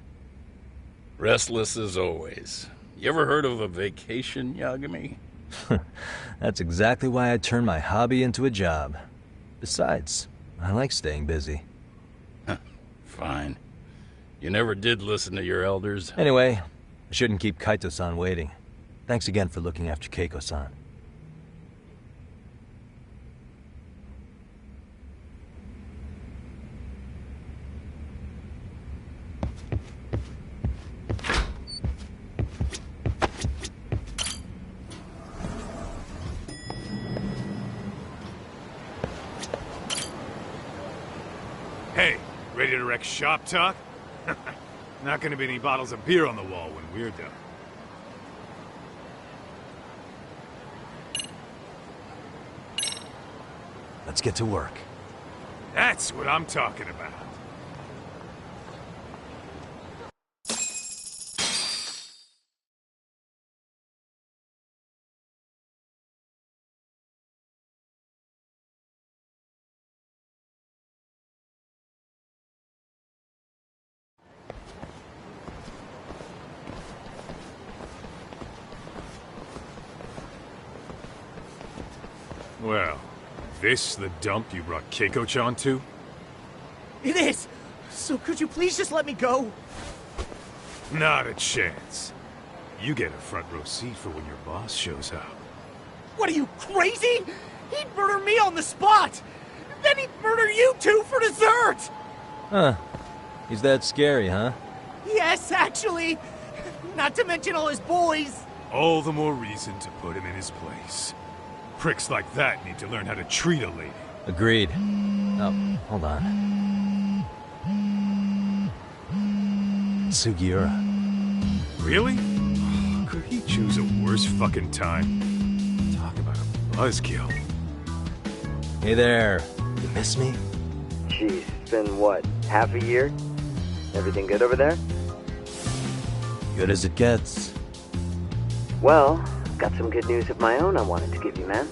Restless as always. You ever heard of a vacation, Yagami? That's exactly why I turned my hobby into a job. Besides, I like staying busy. Fine. You never did listen to your elders. Anyway, I shouldn't keep Kaito-san waiting. Thanks again for looking after Keiko-san. Hey, ready to wreck shop talk? Not gonna be any bottles of beer on the wall when we're done. Let's get to work. That's what I'm talking about. Well, this the dump you brought Keiko-chan to? It is! So could you please just let me go? Not a chance. You get a front row seat for when your boss shows up. What are you, crazy? He'd murder me on the spot! Then he'd murder you two for dessert! Huh. He's that scary, huh? Yes, actually. Not to mention all his boys. All the more reason to put him in his place. Pricks like that need to learn how to treat a lady. Agreed. Oh, hold on. Sugiura. Really? Could he choose a worse fucking time? Talk about a buzzkill. Hey there. You miss me? Jeez, it's been what, half a year? Everything good over there? Good as it gets. Well, got some good news of my own I wanted to give you, man.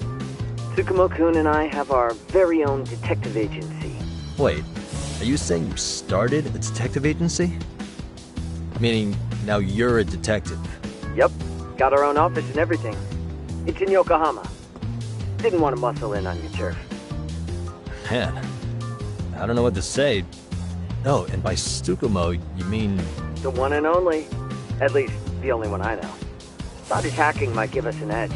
Tsukumo-kun and I have our very own detective agency. Wait, are you saying you started a detective agency? Meaning, now you're a detective? Yep, got our own office and everything. It's in Yokohama. Didn't want to muscle in on your turf. Man, I don't know what to say. Oh, and by Tsukumo, you mean... The one and only. At least, the only one I know. Thought his hacking might give us an edge.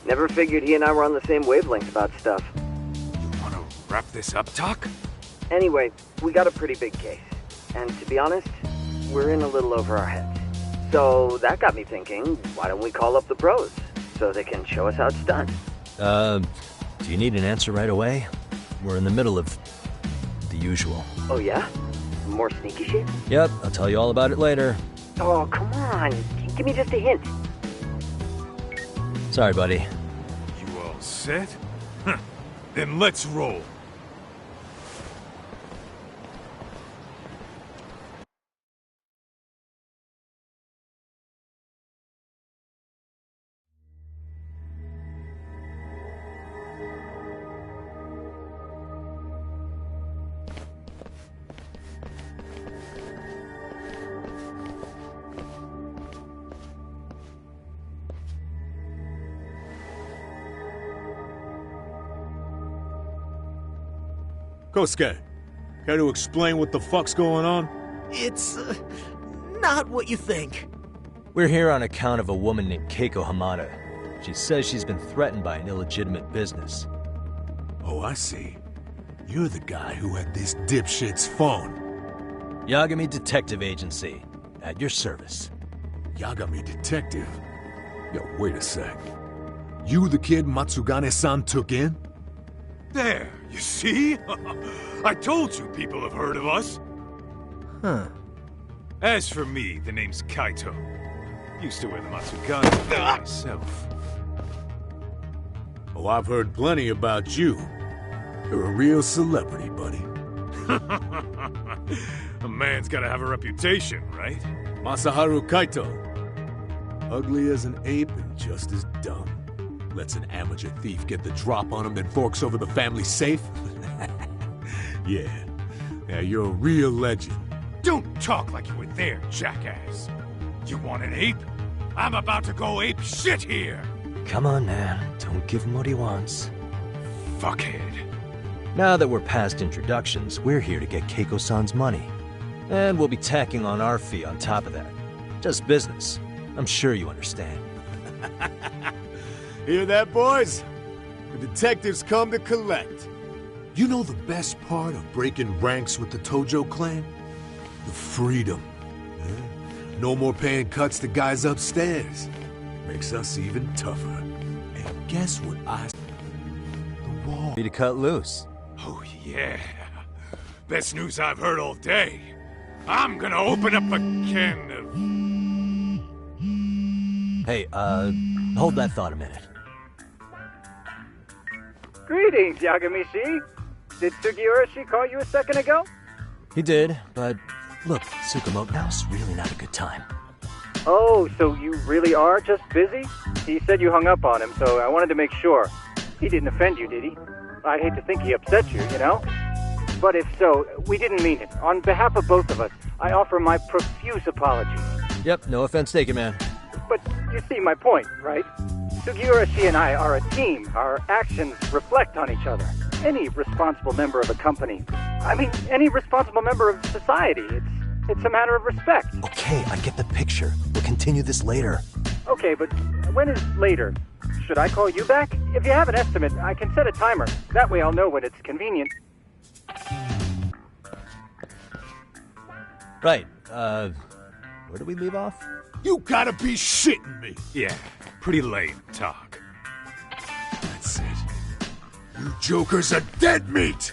Never figured he and I were on the same wavelength about stuff. You wanna wrap this up, Doc? Anyway, we got a pretty big case. And to be honest, we're in a little over our heads. So that got me thinking, why don't we call up the pros? So they can show us how it's done. Do you need an answer right away? We're in the middle of the usual. Oh yeah? More sneaky shit? Yep, I'll tell you all about it later. Oh, come on. Give me just a hint. Sorry, buddy. You all set? Then let's roll. Kosuke, care to explain what the fuck's going on? It's, not what you think. We're here on account of a woman named Keiko Hamada. She says she's been threatened by an illegitimate business. Oh, I see. You're the guy who had this dipshit's phone. Yagami Detective Agency. At your service. Yagami Detective? Yo, wait a sec. You the kid Matsugane-san took in? There, you see? I told you people have heard of us. Huh. As for me, the name's Kaito. Used to wear the Matsugane myself. Oh, I've heard plenty about you. You're a real celebrity, buddy. A man's gotta have a reputation, right? Masaharu Kaito. Ugly as an ape and just as dumb. Lets an amateur thief get the drop on him, then forks over the family safe? Yeah, you're a real legend. Don't talk like you were there, jackass. You want an ape? I'm about to go ape shit here! Come on, man. Don't give him what he wants. Fuckhead. Now that we're past introductions, we're here to get Keiko-san's money. And we'll be tacking on our fee on top of that. Just business. I'm sure you understand. Hear that, boys? The detectives come to collect. You know the best part of breaking ranks with the Tojo clan? The freedom. No more paying cuts to guys upstairs. Makes us even tougher. And guess what I... The Be to cut loose. Oh, yeah. Best news I've heard all day. I'm gonna open up a can of... Hey, hold that thought a minute. Greetings, Yagami-shi. Did Sugiura-shi call you a second ago? He did, but look, Tsukumo, now's really not a good time. Oh, so you really are just busy? He said you hung up on him, so I wanted to make sure. He didn't offend you, did he? I'd hate to think he upset you, you know? But if so, we didn't mean it. On behalf of both of us, I offer my profuse apologies. Yep, no offense taken, man. But you see my point, right? Sugiura-shi and I are a team. Our actions reflect on each other. Any responsible member of a company, any responsible member of society, it's a matter of respect. Okay, I get the picture. We'll continue this later. Okay, but when is later? Should I call you back? If you have an estimate, I can set a timer. That way I'll know when it's convenient. Right, where do we leave off? You gotta be shitting me! Yeah, pretty lame talk. That's it. You jokers are dead meat!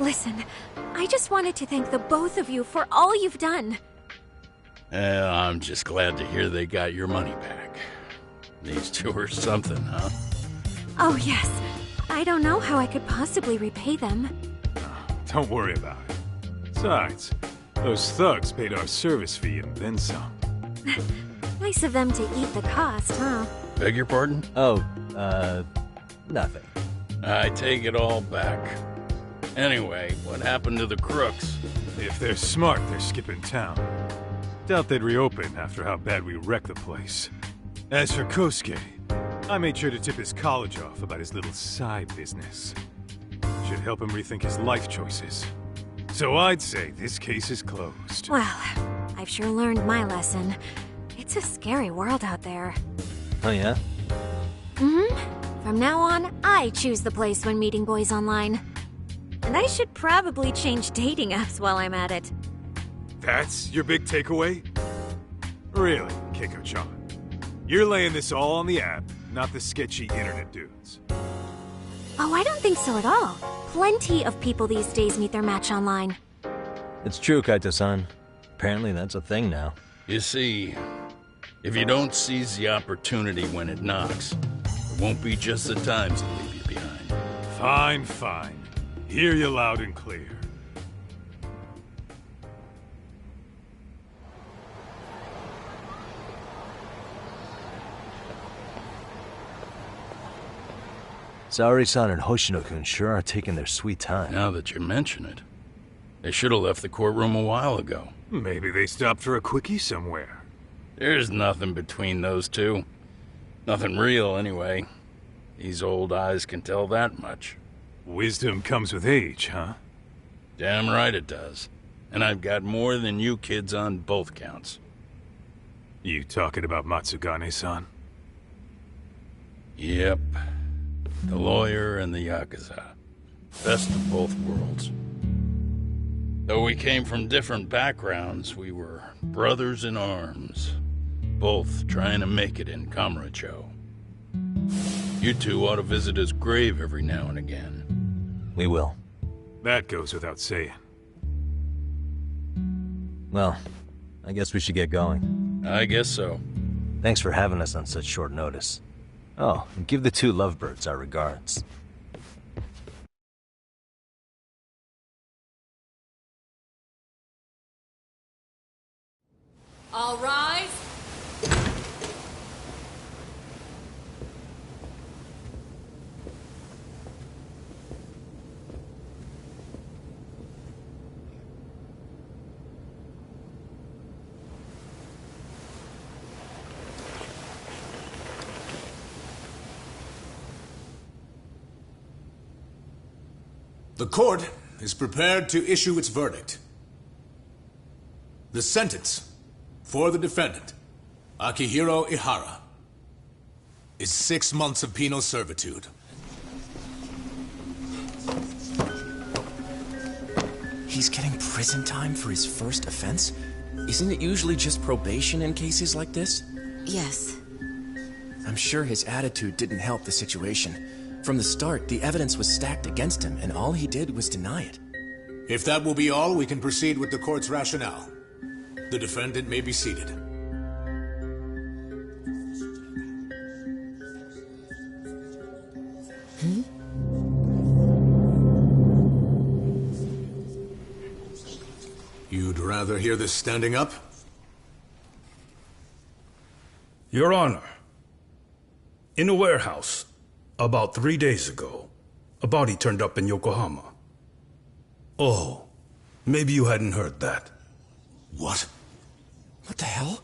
Listen, I just wanted to thank the both of you for all you've done. I'm just glad to hear they got your money back. These two are something, huh? Oh, yes. I don't know how I could possibly repay them. Don't worry about it. Besides, those thugs paid our service fee and then some. Nice of them to eat the cost, huh? Beg your pardon? Oh, nothing. I take it all back. Anyway, what happened to the crooks? If they're smart, they're skipping town. Doubt they'd reopen after how bad we wrecked the place. As for Kosuke, I made sure to tip his college off about his little side business. Should help him rethink his life choices. So I'd say this case is closed. Well, I've sure learned my lesson. It's a scary world out there. Oh, yeah? Mm-hmm. From now on, I choose the place when meeting boys online. And I should probably change dating apps while I'm at it. That's your big takeaway? Really, Keiko-chan? You're laying this all on the app, not the sketchy internet dudes. Oh, I don't think so at all. Plenty of people these days meet their match online. It's true, Kaito-san. Apparently that's a thing now. You see, if you don't seize the opportunity when it knocks, it won't be just the times that leave you behind. Fine, fine. Hear you loud and clear. Saori-san and Hoshino-kun sure are taking their sweet time. Now that you mention it, they should have left the courtroom a while ago. Maybe they stopped for a quickie somewhere. There's nothing between those two. Nothing real, anyway. These old eyes can tell that much. Wisdom comes with age, huh? Damn right it does. And I've got more than you kids on both counts. You talking about Matsugane-san? Yep. The lawyer and the Yakuza. Best of both worlds. Though we came from different backgrounds, we were brothers in arms. Both trying to make it in Kamurocho. You two ought to visit his grave every now and again. We will. That goes without saying. Well, I guess we should get going. I guess so. Thanks for having us on such short notice. Oh, and give the two lovebirds our regards. All rise. The court is prepared to issue its verdict. The sentence for the defendant, Akihiro Ihara, is 6 months of penal servitude. He's getting prison time for his first offense? Isn't it usually just probation in cases like this? Yes. I'm sure his attitude didn't help the situation. From the start, the evidence was stacked against him, and all he did was deny it. If that will be all, we can proceed with the court's rationale. The defendant may be seated. You'd rather hear this standing up? Your Honor, in a warehouse, about 3 days ago, a body turned up in Yokohama. Oh, maybe you hadn't heard that. What? What the hell?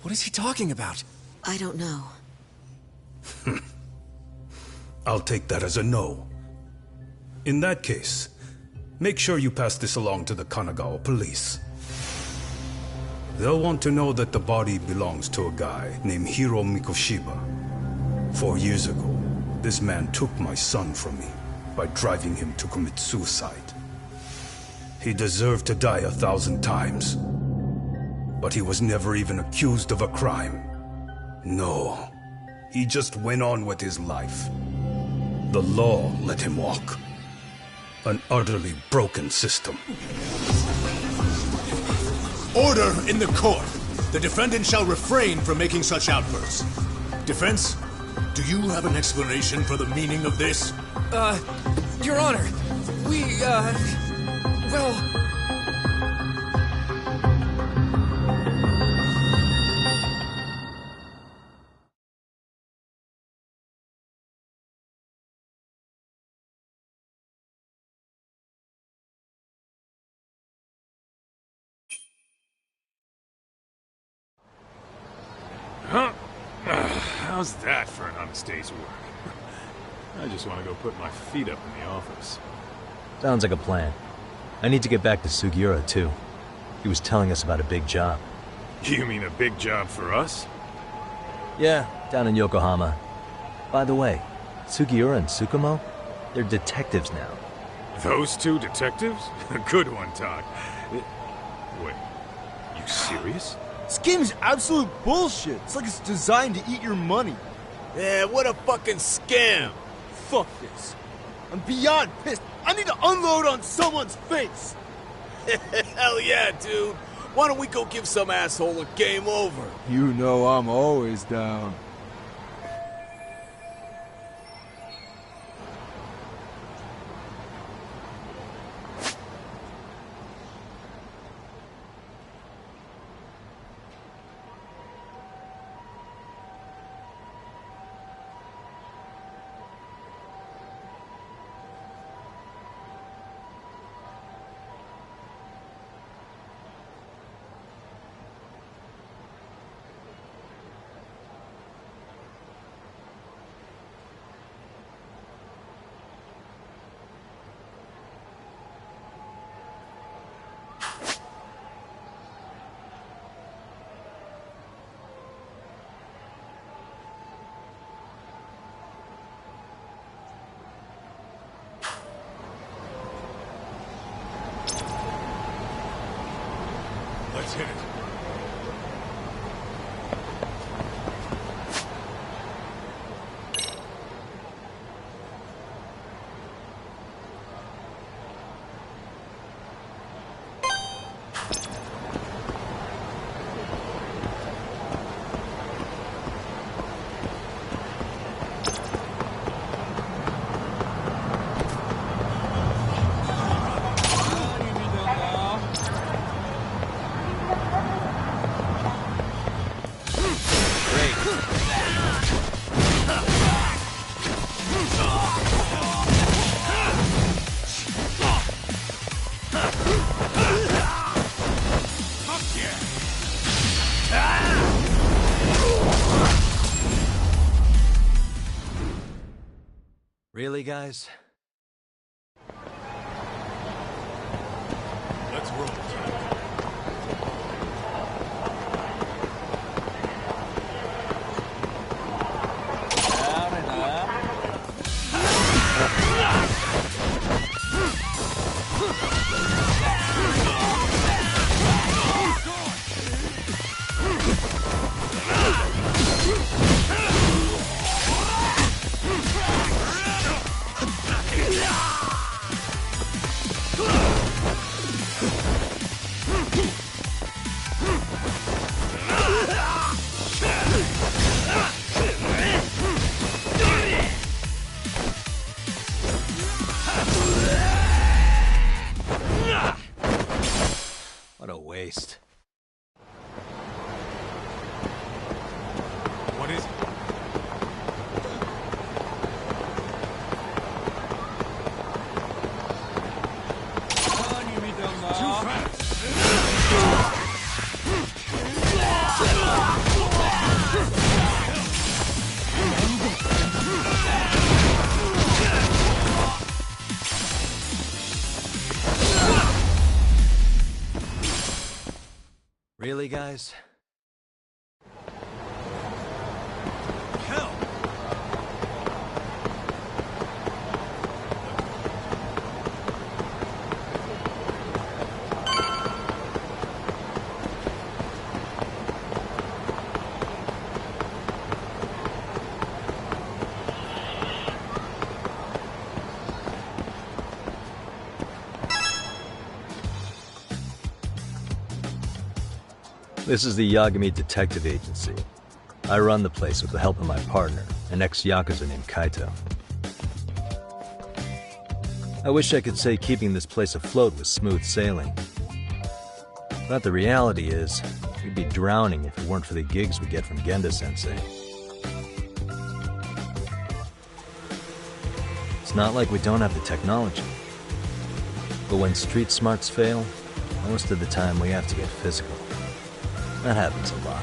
What is he talking about? I don't know. I'll take that as a no. In that case, make sure you pass this along to the Kanagawa police. They'll want to know that the body belongs to a guy named Hiro Mikoshiba. 4 years ago, this man took my son from me by driving him to commit suicide. He deserved to die 1,000 times, but he was never even accused of a crime. No, he just went on with his life. The law let him walk. An utterly broken system. Order in the court! The defendant shall refrain from making such outbursts. Defense, do you have an explanation for the meaning of this? Your Honor, well... Huh? How's that for an honest day's work? I just want to go put my feet up in the office. Sounds like a plan. I need to get back to Sugiura, too. He was telling us about a big job. You mean a big job for us? Yeah, down in Yokohama. By the way, Sugiura and Tsukumo, they're detectives now. Those two detectives? Good one, Todd. Wait, you serious? This game's absolute bullshit. It's like it's designed to eat your money. Yeah, what a fucking scam. Fuck this. I'm beyond pissed. I need to unload on someone's face. Hell yeah, dude. Why don't we go give some asshole a game over? You know I'm always down. Let's hit it. Really, guys? Let's roll. What a waste. What is it? Too fast! Really, guys? Hell! This is the Yagami Detective Agency. I run the place with the help of my partner, an ex-Yakuza named Kaito. I wish I could say keeping this place afloat was smooth sailing. But the reality is, we'd be drowning if it weren't for the gigs we get from Genda-sensei. It's not like we don't have the technology. But when street smarts fail, most of the time we have to get physical. That happens a lot.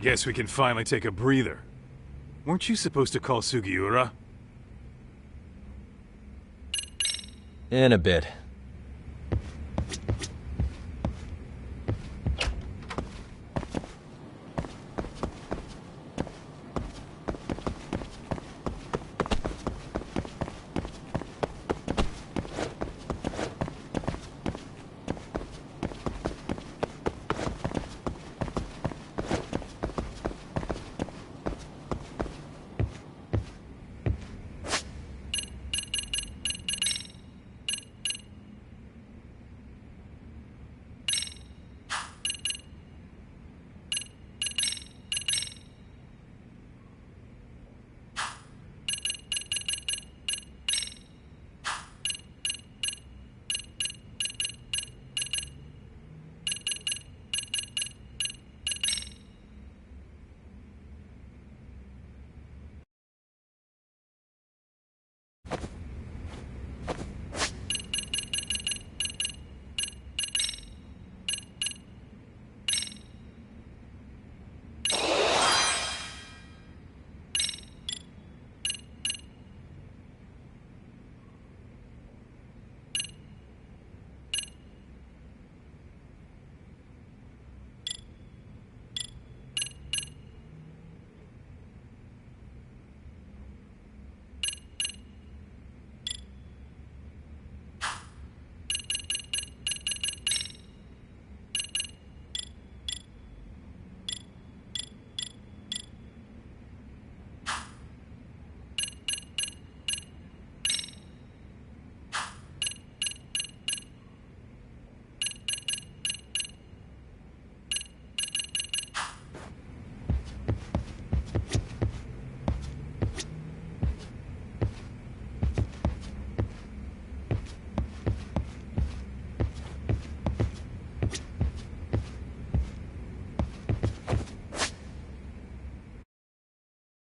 Guess we can finally take a breather. Weren't you supposed to call Sugiura? In a bit.